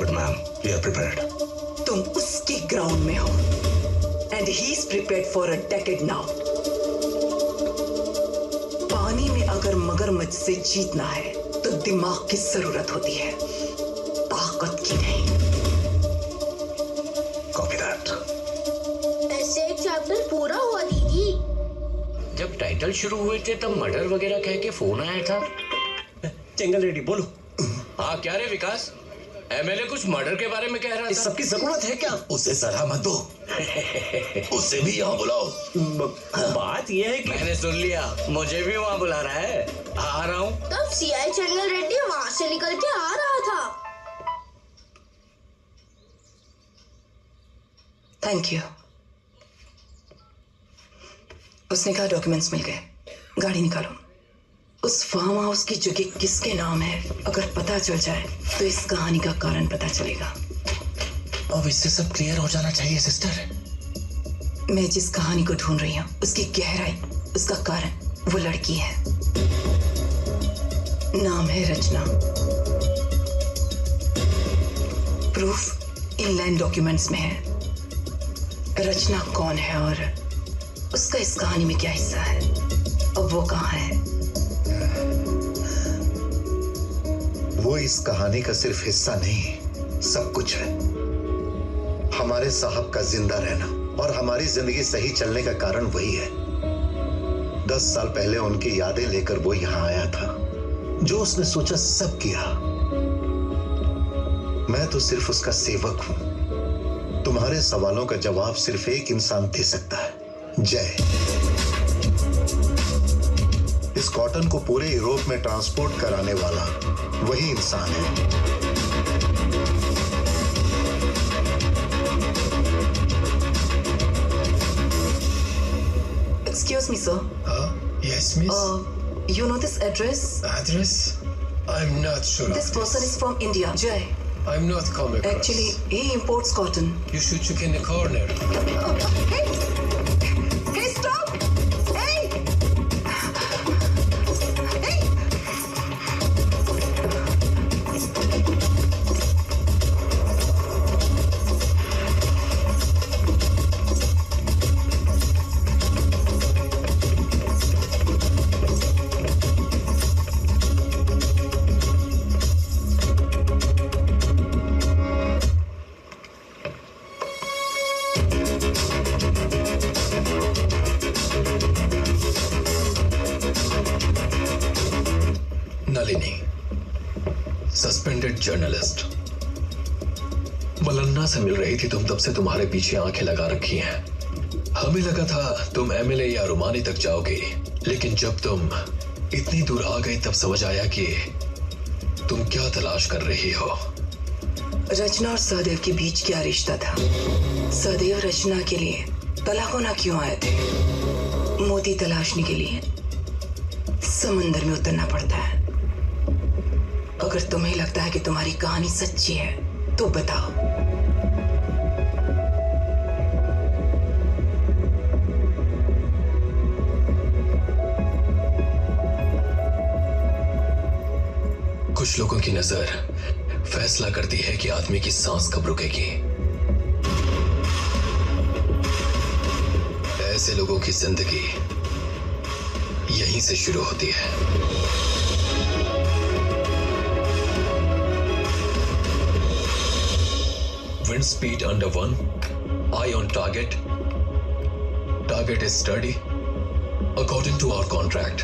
But ma'am, we are prepared. तुम उसके ग्राउंड में हो and he is prepared for a decade now. पानी में अगर मगरमच्छ से जीतना है तो दिमाग की जरूरत होती है, ताकत की नहीं। Copy that. ऐसे एक चैप्टर पूरा हुआ दीदी। जब टाइटल शुरू हुए थे तब मर्डर वगैरह कह के फोन आया था। जंगल रेडी बोलो। हाँ क्या रे विकास, एमएलए कुछ मर्डर के बारे में कह रहा था। इस सबकी जरूरत है क्या? उसे सलाह मत दो। उसे भी यहाँ बुलाओ। बात यह है कि मैंने सुन लिया, मुझे भी वहाँ बुला रहा है। आ रहा हूँ। तब सीआई जंगल रेड्डी वहाँ से निकल के आ रहा था। Thank you. उसने कहा डॉक्यूमेंट्स मिल गए, गाड़ी निकालो। उस फार्म हाउस की जगह किसके नाम है अगर पता चल जाए तो इस कहानी का कारण पता चलेगा। अब इससे सब क्लियर हो जाना चाहिए सिस्टर। मैं जिस कहानी को ढूंढ रही हूँ उसकी गहराई, उसका कारण वो लड़की है। नाम है रचना। प्रूफ इनलैंड डॉक्यूमेंट्स में है। रचना कौन है और उसका इस कहानी में क्या हिस्सा है, अब वो कहाँ है? वो इस कहानी का सिर्फ हिस्सा नहीं, सब कुछ है। हमारे साहब का जिंदा रहना और हमारी जिंदगी सही चलने का कारण वही है। 10 साल पहले उनकी यादें लेकर वो यहां आया था। जो उसने सोचा सब किया। मैं तो सिर्फ उसका सेवक हूं। तुम्हारे सवालों का जवाब सिर्फ एक इंसान दे सकता है, जय। इस कॉटन को पूरे यूरोप में ट्रांसपोर्ट कराने वाला वही इंसान है। Excuse me, sir. Yes, miss. You know this address? Address? I'm not sure. This person is from India, Jay. I'm not come across. Actually, he imports cotton. You should check in the corner. Hey! Hey, stop! Hey! Hey! Nalini, suspended journalist. Malanna से मिल रही थी तुम, तब से तुम्हारे पीछे आंखें लगा रखी हैं। हमें लगा था तुम एमएलए या रुमानी तक जाओगी, लेकिन जब तुम इतनी दूर आ गई तब समझ आया कि तुम क्या तलाश कर रही हो। रचना और सहदेव के बीच क्या रिश्ता था? सहदेव रचना के लिए तलाक होना क्यों आए थे? मोती तलाशने के लिए समंदर में उतरना पड़ता है। अगर तुम्हें लगता है कि तुम्हारी कहानी सच्ची है तो बताओ। कुछ लोगों की नजर फैसला करती है कि आदमी की सांस कब रुकेगी। ऐसे लोगों की जिंदगी यहीं से शुरू होती है। Wind speed under 1, eye on target, target is steady according to our contract.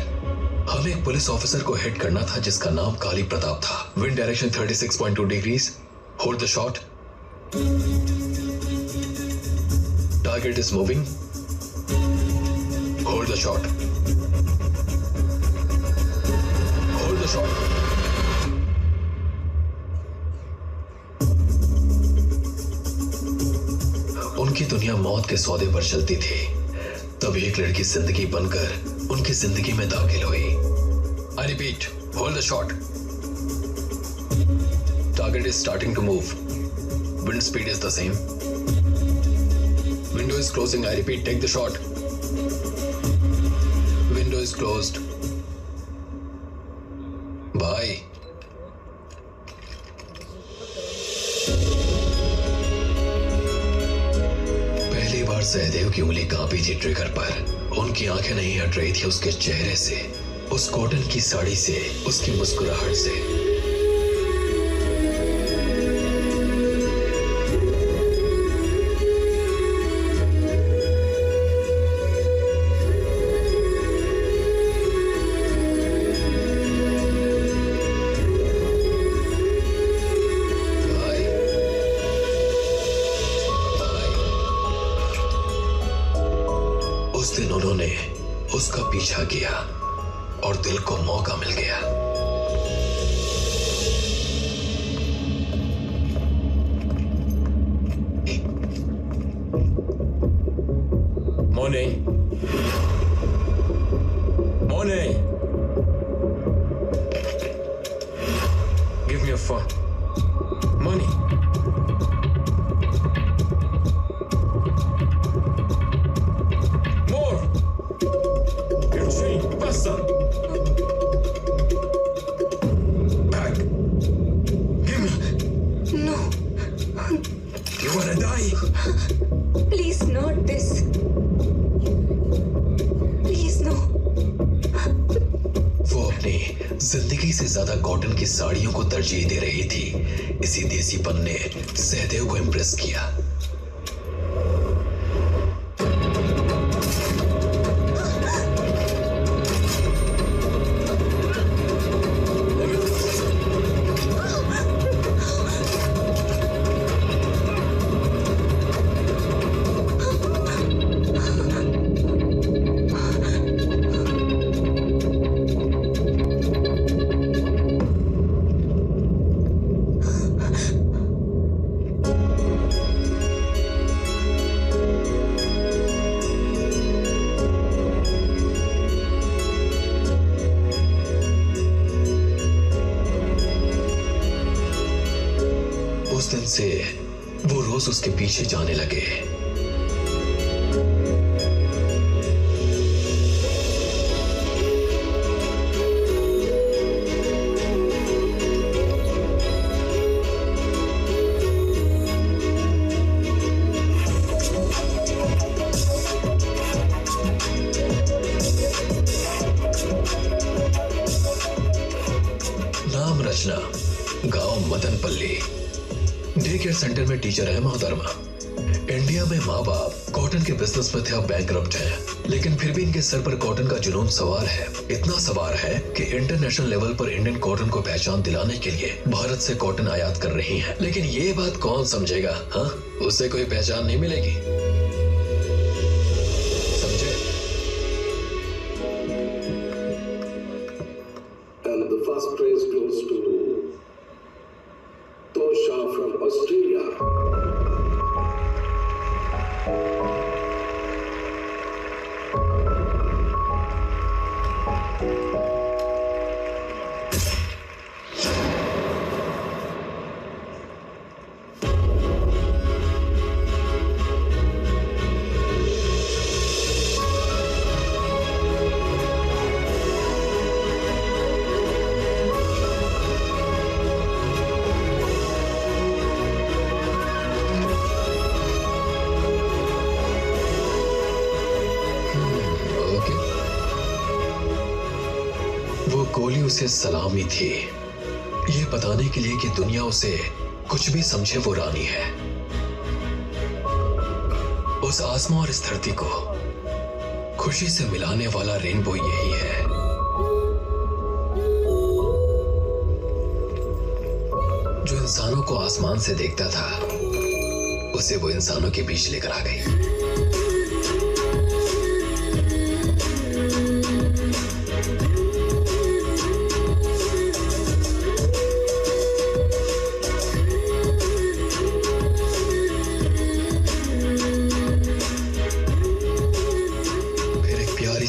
हमें एक पुलिस ऑफिसर को हिट करना था जिसका नाम काली प्रताप था। Wind direction 36.2 degrees. Hold the shot. Target is moving. Hold the shot. Hold the shot. उनकी दुनिया मौत के सौदे पर चलती थी। तब एक लड़की जिंदगी बनकर उनकी जिंदगी में दाखिल हुई। I repeat, hold the shot. Target is starting to move. Wind speed is the same. Window is closing. I repeat, take the shot. Window is closed. Bye. Sahadev की उंगली कांपी थी ट्रिगर पर। उनकी आंखें नहीं हट रही थी उसके चेहरे से, उस कॉटन की साड़ी से, उसकी मुस्कुराहट से। उन्होंने उसका पीछा किया और दिल को मौका मिल गया। मोने, मोने, give me a phone. Money. जिंदगी से ज्यादा कॉटन की साड़ियों को तरजीह दे रही थी। इसी देसीपन ने सहदेव को इम्प्रेस किया। उस दिन से वो रोज उसके पीछे जाने लगे। नाम रचना, गांव मदनपल्ली। डे केयर सेंटर में टीचर है मोहतरमा। इंडिया में माँ बाप कॉटन के बिजनेस में थे, अब बैंकरप्ट हैं, लेकिन फिर भी इनके सर पर कॉटन का जुनून सवार है। इतना सवार है कि इंटरनेशनल लेवल पर इंडियन कॉटन को पहचान दिलाने के लिए भारत से कॉटन आयात कर रही हैं। लेकिन ये बात कौन समझेगा? हाँ, उससे कोई पहचान नहीं मिलेगी। समझे? And the first praise goes to Tosha from Australia. वो गोली उसे सलामी थी, ये बताने के लिए कि दुनिया उसे कुछ भी समझे वो रानी है। उस आसमां और इस धरती को खुशी से मिलाने वाला रेनबो यही है। जो इंसानों को आसमान से देखता था, उसे वो इंसानों के बीच लेकर आ गई।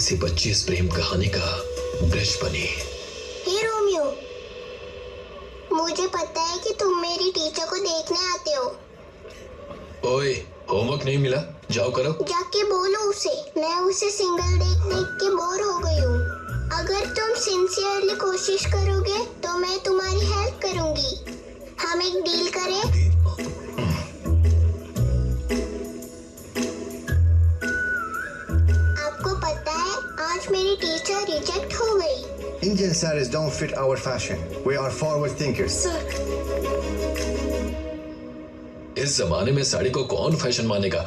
सी बच्ची इस प्रेम कहानी का ब्रिज बनी। हे रोमियो, मुझे पता है कि तुम मेरी टीचर को देखने आते हो। ओए, होमवर्क नहीं मिला? जाओ करो। जाके बोलो उसे, मैं उसे सिंगल देख देख के बोर हो गई हूँ। अगर तुम सिंसियरली कोशिश करोगे तो मैं तुम्हारी हेल्प करूंगी। हम एक डील करें? आज मेरी टीचर रिजेक्ट हो गई। Indian saris don't fit our fashion. We are forward thinkers. इस जमाने में साड़ी को कौन फैशन मानेगा?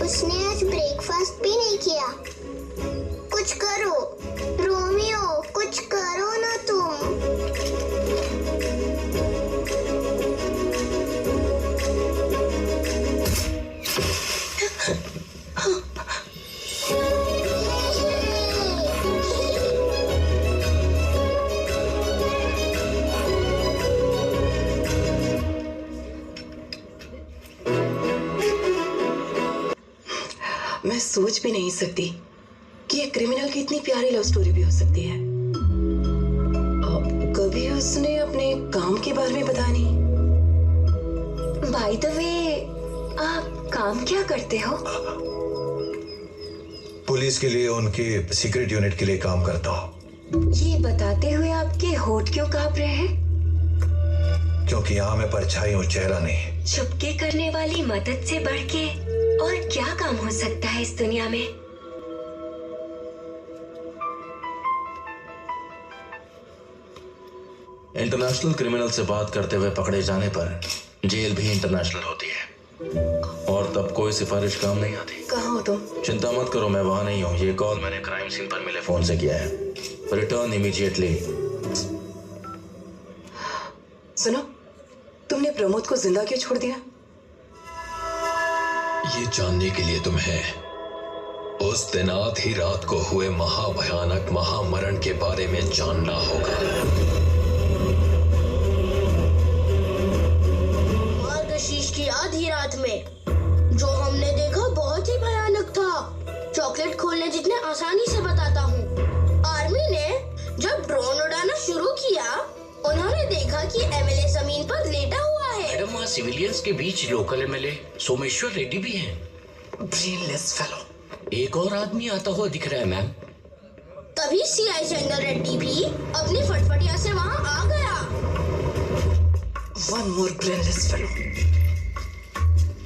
उसने आज ब्रेकफास्ट भी नहीं किया। कुछ करो रोमियो, कुछ करो ना तुम। मैं सोच भी नहीं सकती कि एक क्रिमिनल की इतनी प्यारी लव स्टोरी भी हो सकती है। कभी उसने अपने काम के बारे में बताया नहीं। बाय द वे, आप काम क्या करते हो? पुलिस के लिए, उनकी सीक्रेट यूनिट के लिए काम करता हूँ। ये बताते हुए आपके होठ क्यों कांप रहे हैं? क्योंकि यहाँ मैं परछाई हूँ, चेहरा नहीं। छुपके करने वाली मदद से बढ़ के और क्या काम हो सकता है इस दुनिया में? इंटरनेशनल क्रिमिनल से बात करते हुए पकड़े जाने पर जेल भी इंटरनेशनल होती है, और तब कोई सिफारिश काम नहीं आती। कहाँ हो तुम? चिंता मत करो, मैं वहां नहीं हूँ। ये कॉल मैंने क्राइम सीन पर मिले फोन से किया है। Return immediately. सुनो, तुमने प्रमोद को जिंदा क्यों छोड़ दिया? ये जानने के लिए तुम्हें उस दिन आधी रात को हुए महाभयानक महामरण के बारे में जानना होगा। मार्गशीर्ष की आधी रात में जो हमने देखा बहुत ही भयानक था। चॉकलेट खोलने जितने आसानी से बताता हूँ। आर्मी ने जब ड्रोन उड़ाना शुरू किया, उन्होंने देखा कि एमएलए जमीन पर लेटा हुआ है। मैडम, वहाँ सिविलियंस के बीच लोकल एमएलए सोमेश्वर रेड्डी भी हैं। Brainless fellow. एक और आदमी आता हुआ दिख रहा है मैम। तभी सीआई जंगल रेड्डी भी अपनी फटफटिया से वहाँ आ गया। One more brainless fellow।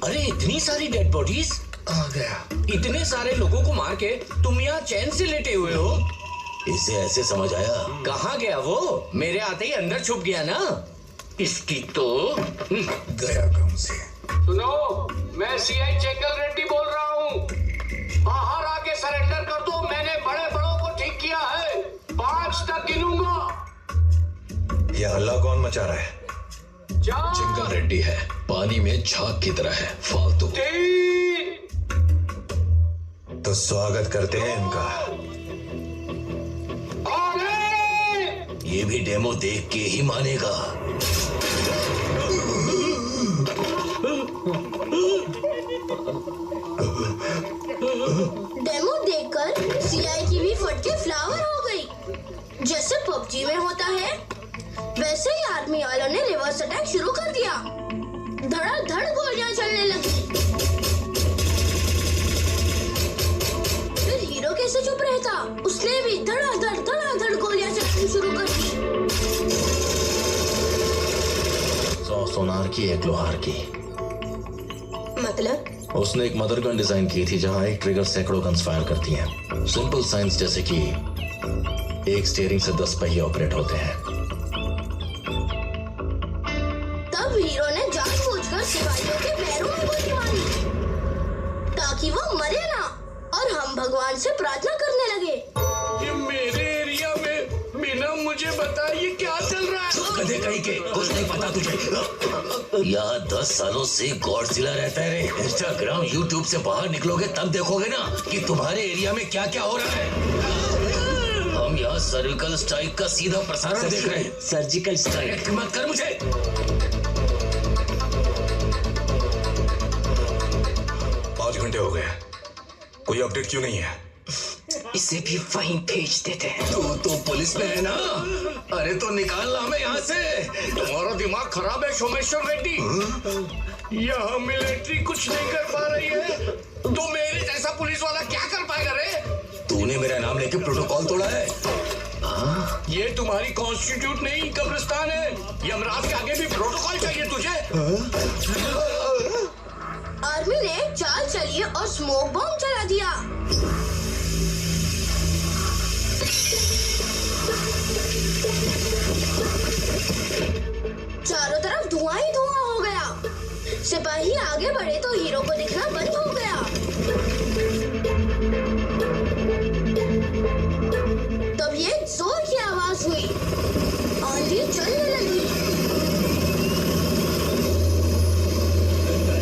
अरे इतनी सारी डेड बॉडीज आ गया। इतने सारे लोगों को मार के तुम यहाँ चैन से लेटे हुए हो। इसे ऐसे समझ आया? कहाँ गया वो? मेरे आते ही अंदर छुप गया ना। इसकी तो गया कौन से? सुनो, मैं सीआई जंगल रेड्डी बोल रहा हूँ। बाहर आके सरेंडर कर दो। मैंने बड़े बड़ों को ठीक किया है। 5 तक गिनूंगा। यह हल्ला कौन मचा रहा है? जंगल रेड्डी है, पानी में झाग की तरह है, फालतू। तो स्वागत करते हैं इनका। ये भी डेमो देख के ही मानेगा। डेमो देखकर सीआई की भी फटके फ्लावर हो गई। जैसे पबजी में होता है, वैसे ही आर्मी वालों ने रिवर्स अटैक शुरू कर दिया। धड़ाधड़ गोलियां चलने लगी। फिर हीरो कैसे चुप रहता? उसने भी धड़ाधड़ गोलियां चलानी शुरू कर दी। 100 सोनार की, 1 लोहार की। मतलब? उसने एक मदर गन डिजाइन की थी जहां एक ट्रिगर सैकड़ों गन्स फायर करती हैं। सिंपल साइंस जैसे कि एक स्टीयरिंग से 10 पहिए ऑपरेट होते हैं। तब हीरो ने जानबूझकर सिपाहियों के पैरों में गोली मारी ताकि वो मरे ना और हम भगवान से प्रार्थना करने लगे। ये मेरे एरिया में बिना मुझे बताए ये क्या चल रहा है? गधे कहीं के, कुछ नहीं पता तुझे। यहाँ 10 सालों से गॉडजिला रहता है रे। इंस्टाग्राम यूट्यूब से बाहर निकलोगे तब देखोगे ना कि तुम्हारे एरिया में क्या क्या हो रहा है। हम यहाँ सर्जिकल स्ट्राइक का सीधा प्रसारण देख रहे हैं। सर्जिकल स्ट्राइक मत कर मुझे। 5 घंटे हो गए, कोई अपडेट क्यों नहीं है? इसे भी वहीं भेज देते हैं। तू पुलिस में है ना? अरे तो निकालना हमें यहाँ से। तुम्हारा दिमाग खराब है सोमेश्वर रेड्डी। यहाँ मिलिट्री कुछ नहीं कर पा रही है तो मेरे जैसा पुलिस वाला क्या कर पाएगा रे? तूने मेरा नाम लेके प्रोटोकॉल तोड़ा है। ये तुम्हारी कॉन्स्टिट्यूट नहीं कब्रिस्तान है। यमराज के आगे भी प्रोटोकॉल चाहिए तुझे। आर्मी ने चाल चली और स्मोक बॉम्ब चला दिया। चारों तरफ धुआं ही धुआं हो गया। सिपाही आगे बढ़े तो हीरो को दिखना बंद हो गया। तब ये जोर की आवाज हुई, आंधी चलने लगी।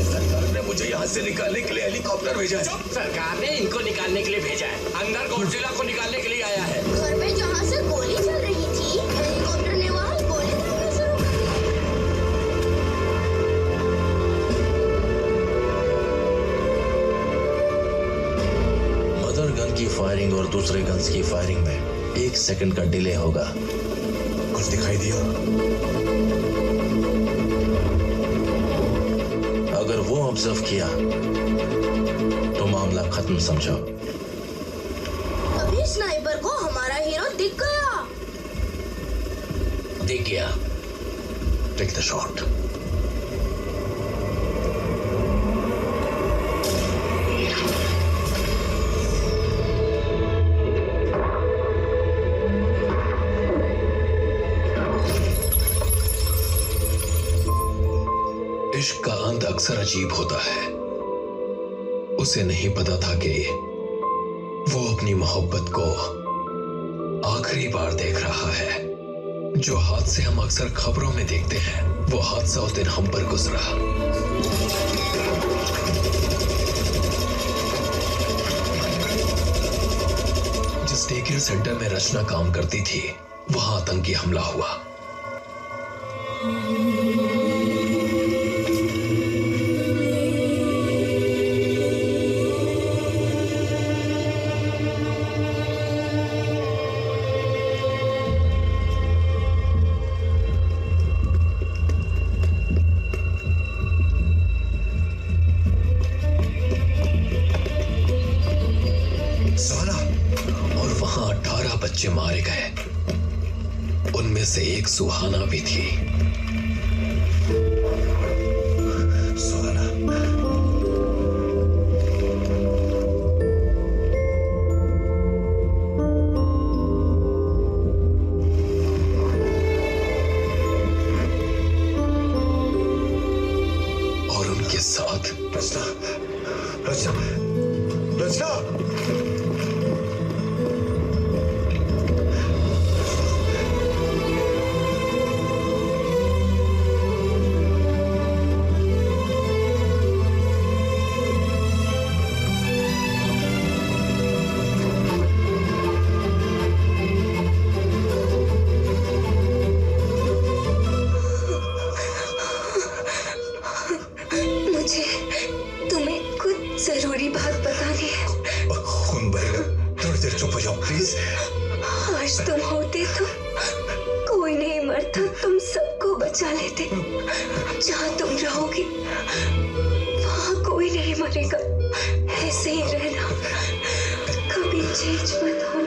सरकार ने मुझे यहाँ से निकालने के लिए हेलीकॉप्टर भेजा है। सरकार ने इनको निकालने के लिए भेजा है। अंदर गॉडजिला को निकालने के लिए आया है। घर में जहाँ से गोली चल रही थी, हेलीकॉप्टर ने वहाँ गोली दागना शुरू कर दिया। मदर गन की फायरिंग और दूसरे गन्स की फायरिंग में 1 सेकंड का डिले होगा। कुछ दिखाई दिया? अगर वो ऑब्जर्व किया तो मामला खत्म समझो। अभी स्नाइपर को हमारा हीरो दिख गया। दिख गया। Take the shot. इश्क का अंत अक्सर अजीब होता है। उसे नहीं पता था कि वो अपनी मोहब्बत को आखिरी बार देख रहा है। जो हादसे हम अक्सर खबरों में देखते हैं, वो हादसा उस दिन हम पर गुजरा। जिस डे केयर सेंटर में रचना काम करती थी, वहां आतंकी हमला हुआ। और वहां 18 बच्चे मारे गए। उनमें से एक सुहाना भी थी। और उनके साथ रचना। मुझे तुम्हें कुछ जरूरी बात बतानी है। खून बहेगा, थोड़ी देर चुप हो जाओ प्लीज। आज तुम होते तो कोई नहीं मरता, तुम सबको बचा लेते। जहाँ तुम रहोगे वहाँ कोई नहीं मरेगा। ऐसे ही रहना, कभी चेंज मत हो।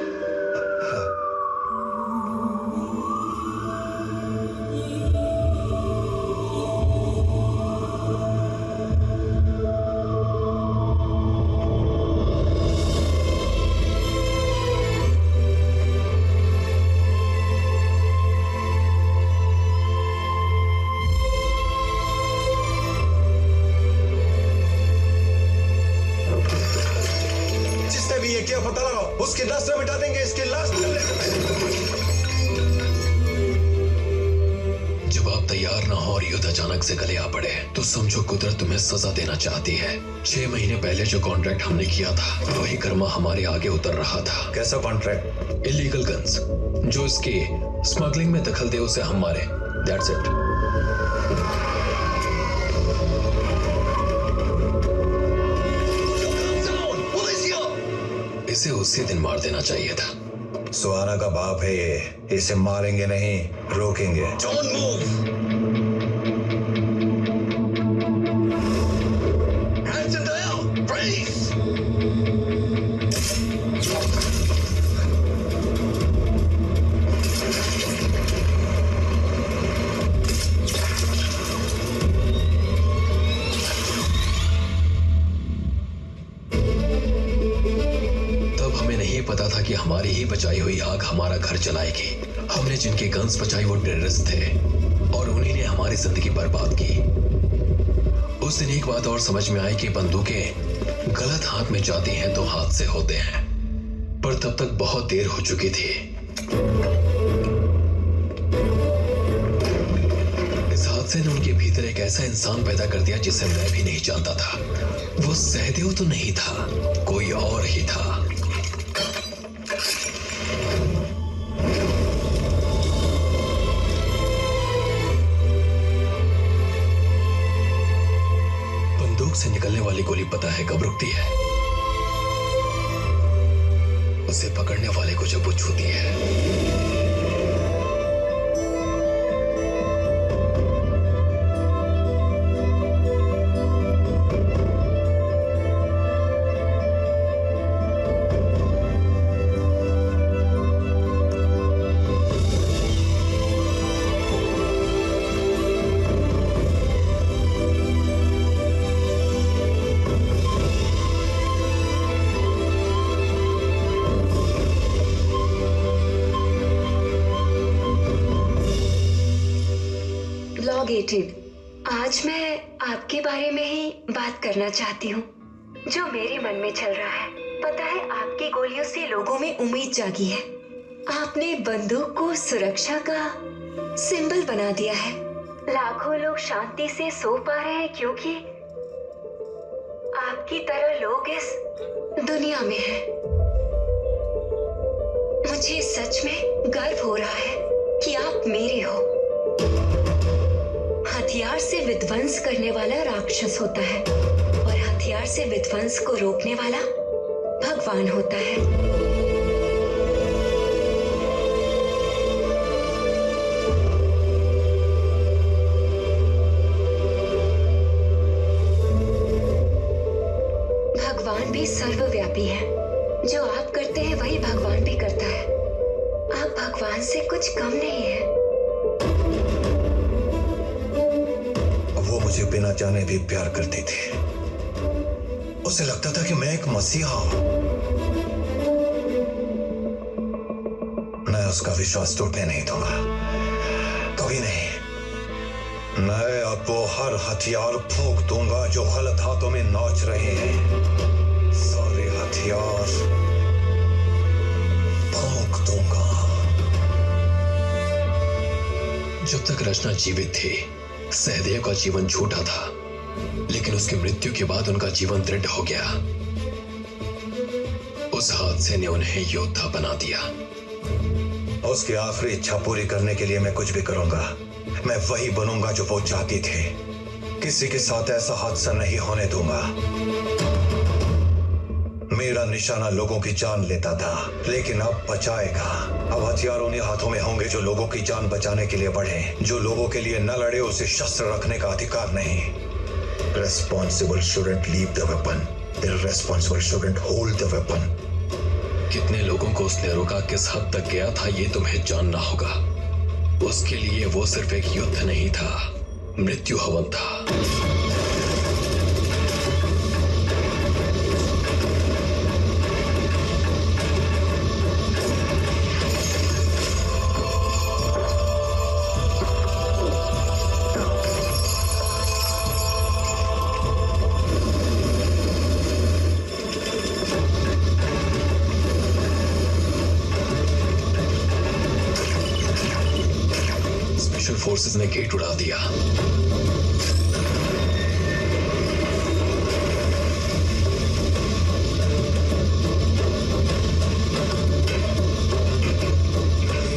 जिसने भी ये किया पता उसकी नस्ल मिटा देंगे, इसकी लाश। जब आप तैयार ना हो और युद्ध अचानक से गले आ पड़े तो समझो कुदरत तुम्हें सजा देना चाहती है। 6 महीने पहले जो कॉन्ट्रैक्ट हमने किया था वही कर्मा हमारे आगे उतर रहा था। कैसा कॉन्ट्रैक्ट? Illegal guns. जो इसकी स्मगलिंग में दखल दे उसे हम मारे। That's it. इसे उसी दिन मार देना चाहिए था। सुहाना का बाप है ये, इसे मारेंगे नहीं, रोकेंगे। Don't move. Hands in the air. Freeze. पता था कि हमारी ही बचाई हुई आग हमारा घर जलाएगी। हमने जिनकी गन्स बचाई वो टेररिस्ट थे और उन्हीं ने हमारी जिंदगी बर्बाद की। उस दिन एक बात और समझ में आई कि बंदूकें गलत हाथ में जाती हैं तो हादसे होते हैं, पर तब तक बहुत देर हो चुकी थी। इस हादसे ने उनके भीतर एक ऐसा इंसान पैदा कर दिया जिसे मैं भी नहीं जानता था। वो सहदेव तो नहीं था, कोई और ही था। से निकलने वाली गोली पता है कब रुकती है? उसे पकड़ने वाले को जब वो छूती है। आज मैं आपके बारे में ही बात करना चाहती हूँ, जो मेरे मन में चल रहा है। पता है, आपकी गोलियों से लोगों में उम्मीद जागी है। आपने बंदूक को सुरक्षा का सिंबल बना दिया है। लाखों लोग शांति से सो पा रहे हैं क्योंकि आपकी तरह लोग इस दुनिया में हैं। मुझे सच में गर्व हो रहा है कि आप मेरे हो। हथियार से विध्वंस करने वाला राक्षस होता है और हथियार से विध्वंस को रोकने वाला भगवान होता है। भगवान भी सर्वव्यापी है। जो आप करते हैं वही भगवान भी करता है। आप भगवान से कुछ कम नहीं है। वो मुझे बिना जाने भी प्यार करती थी। उसे लगता था कि मैं एक मसीहा हूं। मैं उसका विश्वास टूटने नहीं दूंगा, कभी नहीं। मैं अब वो हर हथियार फूंक दूंगा जो गलत हाथों में नाच रहे हैं। सारे हथियार फूंक दूंगा। जब तक रचना जीवित थी सहदेव का जीवन झूठा था, लेकिन उसकी मृत्यु के बाद उनका जीवन दृढ़ हो गया। उस हादसे ने उन्हें योद्धा बना दिया। उसकी आखिरी इच्छा पूरी करने के लिए मैं कुछ भी करूंगा। मैं वही बनूंगा जो वो चाहती थी। किसी के साथ ऐसा हादसा नहीं होने दूंगा। मेरा निशाना लोगों की जान लेता था, लेकिन अब बचाएगा। अब हथियार उन्हीं हाथों में होंगे जो लोगों की जान बचाने के लिए बढ़े। जो लोगों के लिए न लड़े उसे शस्त्र रखने का अधिकार नहीं। Responsible shouldn't leave the weapon. The irresponsible shouldn't hold the weapon. कितने लोगों को उसने रोका, किस हद तक गया था, ये तुम्हें जानना होगा। उसके लिए वो सिर्फ एक युद्ध नहीं था, मृत्यु हवन था। फोर्सेस ने गेट उड़ा दिया।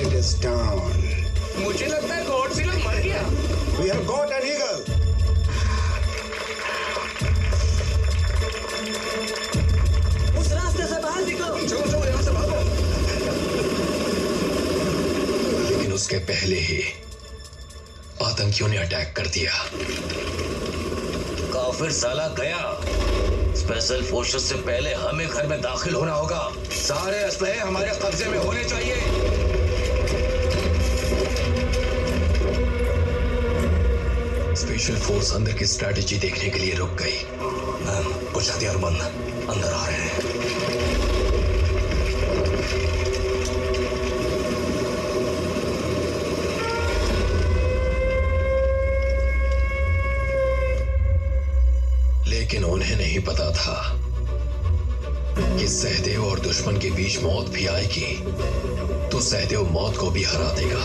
It is down. मुझे लगता है गॉडजिला मर गया। We have got an eagle. उस रास्ते से बाहर निकलो। चलो चलो यहाँ से भागो। लेकिन उसके पहले ही आतंकियों ने अटैक कर दिया। काफिर साला गया। स्पेशल फोर्सेस से पहले हमें घर में दाखिल होना होगा। सारे असलहे हमारे कब्जे में होने चाहिए। स्पेशल फोर्स अंदर की स्ट्रैटेजी देखने के लिए रुक गई। कुछ हथियारबंद अंदर आ रहे हैं। लेकिन उन्हें नहीं पता था कि सहदेव और दुश्मन के बीच मौत भी आएगी तो सहदेव मौत को भी हरा देगा।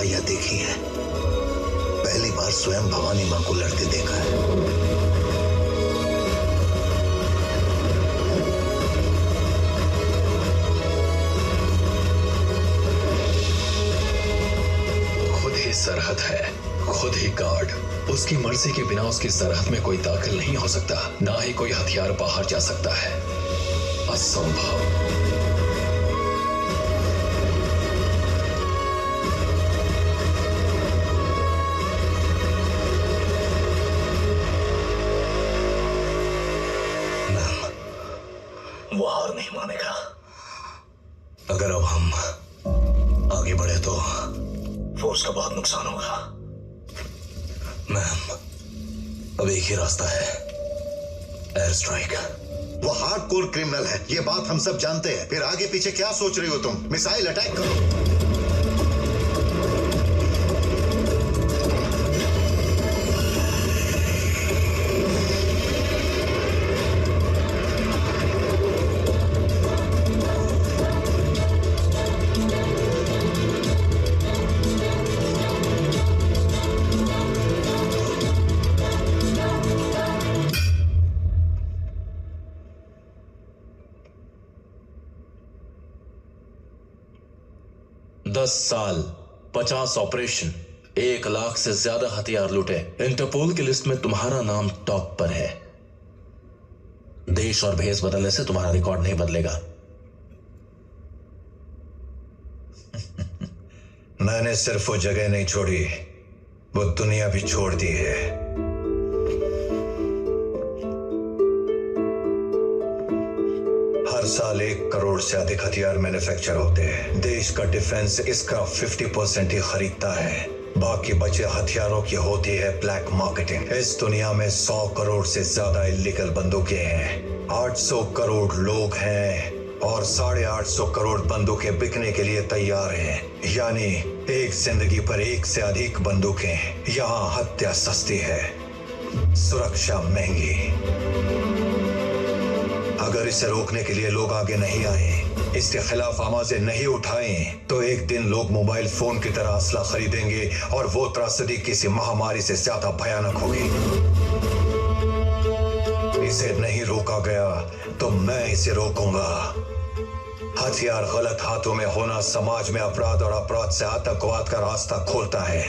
लड़ाइयां देखी हैं, पहली बार स्वयं भवानी मां को लड़ते देखा है। खुद ही सरहद है, खुद ही गार्ड। उसकी मर्जी के बिना उसकी सरहद में कोई दाखिल नहीं हो सकता, ना ही कोई हथियार बाहर जा सकता है। असंभव। वो हार नहीं मानेगा। अगर अब हम आगे बढ़े तो फोर्स का बहुत नुकसान होगा। मैम, अब एक ही रास्ता है, एयर स्ट्राइक। वो हार्डकोर क्रिमिनल है, ये बात हम सब जानते हैं। फिर आगे पीछे क्या सोच रही हो तुम? मिसाइल अटैक करो। साल, 50 ऑपरेशन, 1 लाख से ज्यादा हथियार लूटे। इंटरपोल की लिस्ट में तुम्हारा नाम टॉप पर है। देश और भेष बदलने से तुम्हारा रिकॉर्ड नहीं बदलेगा। मैंने सिर्फ वो जगह नहीं छोड़ी, वो दुनिया भी छोड़ दी है। हर साल 1 करोड़ से अधिक हथियार मैन्युफैक्चर होते हैं। देश का डिफेंस इसका 50% ही खरीदता है, बाकी बचे हथियारों की होती है ब्लैक मार्केटिंग। इस दुनिया में 100 करोड़ से ज्यादा इलीगल बंदूकें हैं, 800 करोड़ लोग हैं और 850 करोड़ बंदूकें बिकने के लिए तैयार हैं। यानी एक जिंदगी पर 1 से अधिक बंदूकें। यहाँ हत्या सस्ती है, सुरक्षा महंगी। अगर इसे रोकने के लिए लोग आगे नहीं आए, इसके खिलाफ आवाजें नहीं उठाएं, तो एक दिन लोग मोबाइल फोन की तरह असला खरीदेंगे और वो त्रासदी किसी महामारी से ज्यादा भयानक होगी। इसे नहीं रोका गया तो मैं इसे रोकूंगा। हथियार गलत हाथों में होना समाज में अपराध और अपराध से आतंकवाद का रास्ता खोलता है।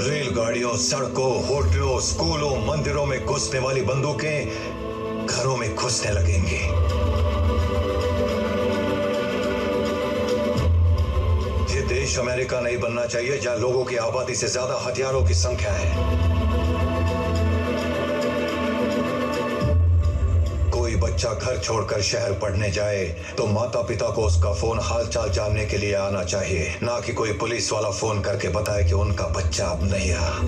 रेलगाड़ियों, सड़कों, होटलों, स्कूलों, मंदिरों में घुसने वाली बंदूकें घरों में घुसने लगेंगी। ये देश अमेरिका नहीं बनना चाहिए जहां लोगों की आबादी से ज्यादा हथियारों की संख्या है। कोई बच्चा घर छोड़कर शहर पढ़ने जाए तो माता पिता को उसका फोन हालचाल जानने के लिए आना चाहिए, ना कि कोई पुलिस वाला फोन करके बताए कि उनका बच्चा अब नहीं रहा।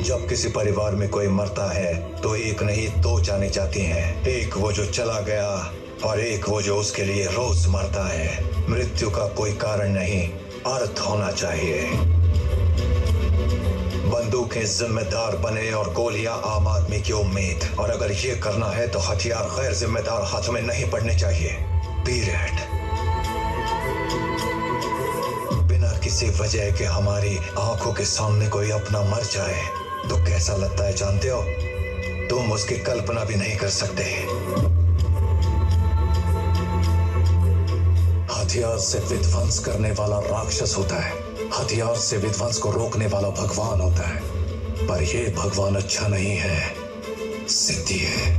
जब किसी परिवार में कोई मरता है तो एक नहीं 2 जाने जाती हैं। एक वो जो चला गया और एक वो जो उसके लिए रोज मरता है। मृत्यु का कोई कारण नहीं, अर्थ होना चाहिए। बंदूकें जिम्मेदार बने और गोलियां आम आदमी की उम्मीद। और अगर ये करना है तो हथियार गैर जिम्मेदार हाथों में नहीं पड़ने चाहिए। पीरियड। बिना किसी वजह के हमारी आंखों के सामने कोई अपना मर जाए तो कैसा लगता है जानते हो? तुम उसकी कल्पना भी नहीं कर सकते। हथियार से विध्वंस करने वाला राक्षस होता है, हथियार से विध्वंस को रोकने वाला भगवान होता है। पर यह भगवान अच्छा नहीं है, सिद्धि है।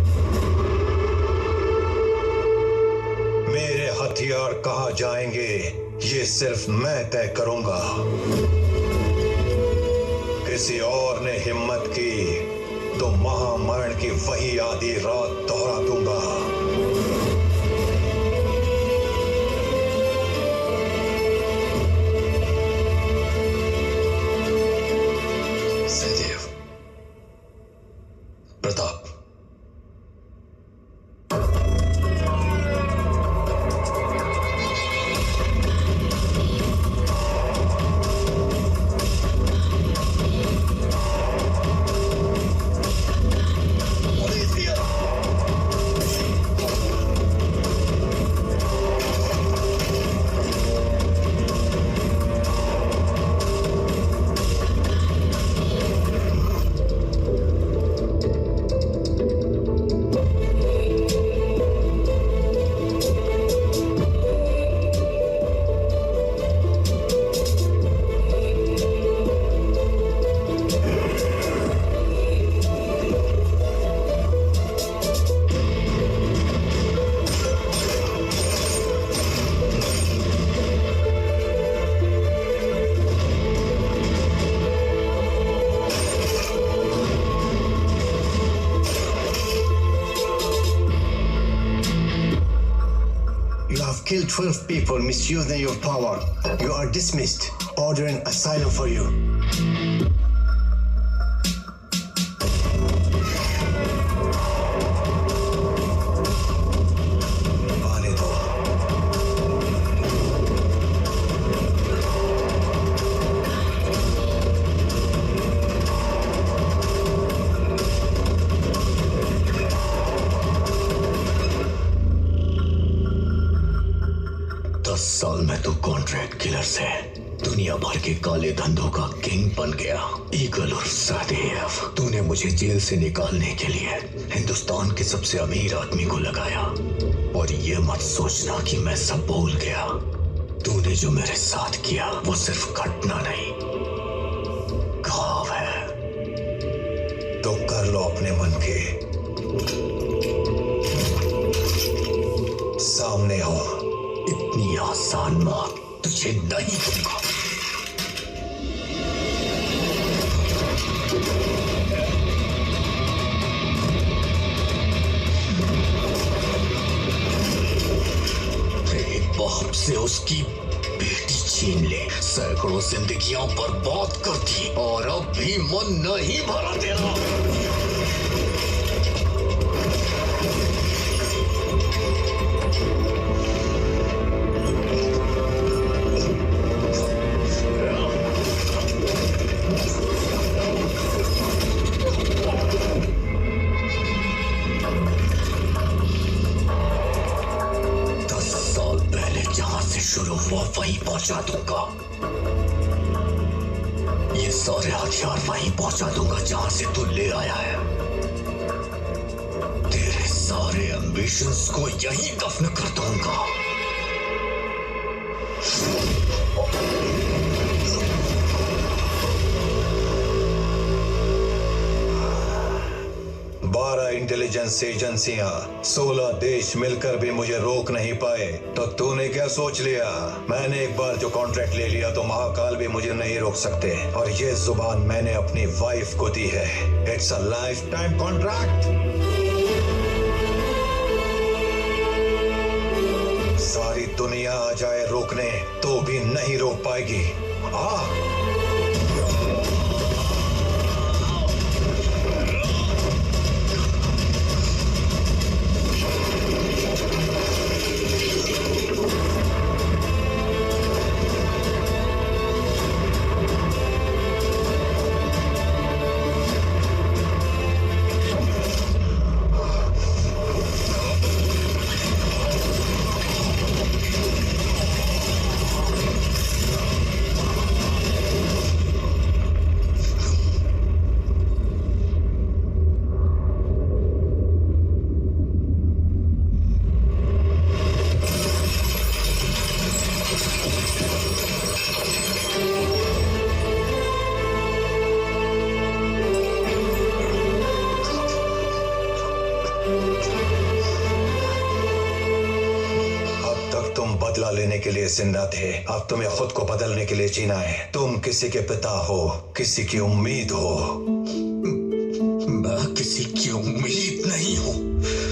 मेरे हथियार कहाँ जाएंगे ये सिर्फ मैं तय करूंगा। किसी और ने हिम्मत की तो महामरण की वही आधी रात दोहरा दूंगा। Pratap, killed 12 people misusing your power. You are dismissed. Ordering asylum for you. साल में तो कॉन्ट्रैक्ट किलर से दुनिया भर के काले धंधों का किंग बन गया। ईगल और सहदेव, तूने मुझे जेल से निकालने के लिए हिंदुस्तान के सबसे अमीर आदमी को लगाया। और ये मत सोचना कि मैं सब भूल गया। तूने जो मेरे साथ किया वो सिर्फ घटना नहीं, घाव है। तो कर लो अपने मन के सामने हो। इतनी आसान मौत तुझे नहीं दूंगा। तेरे बाप से उसकी बेटी छीन ले, सैकड़ों जिंदगियां बर्बाद कर दी, और अब भी मन नहीं भरा तेरा। वहीं पहुंचा दूंगा। ये सारे हथियार वहीं पहुंचा दूंगा जहां से तू ले आया है। तेरे सारे एम्बिशंस को यहीं दफन कर दूंगा। इंटेलिजेंस एजेंसियां, 16 देश मिलकर भी मुझे रोक नहीं पाए, तो तूने क्या सोच लिया? मैंने एक बार जो कॉन्ट्रैक्ट ले लिया तो महाकाल भी मुझे नहीं रोक सकते। और ये जुबान मैंने अपनी वाइफ को दी है। It's a life time contract. सारी दुनिया आ जाए रोकने तो भी नहीं रोक पाएगी। लेने के लिए जिंदा थे, अब तुम्हें खुद को बदलने के लिए जीना है। तुम किसी के पिता हो, किसी की उम्मीद हो। मैं किसी की उम्मीद नहीं हूं।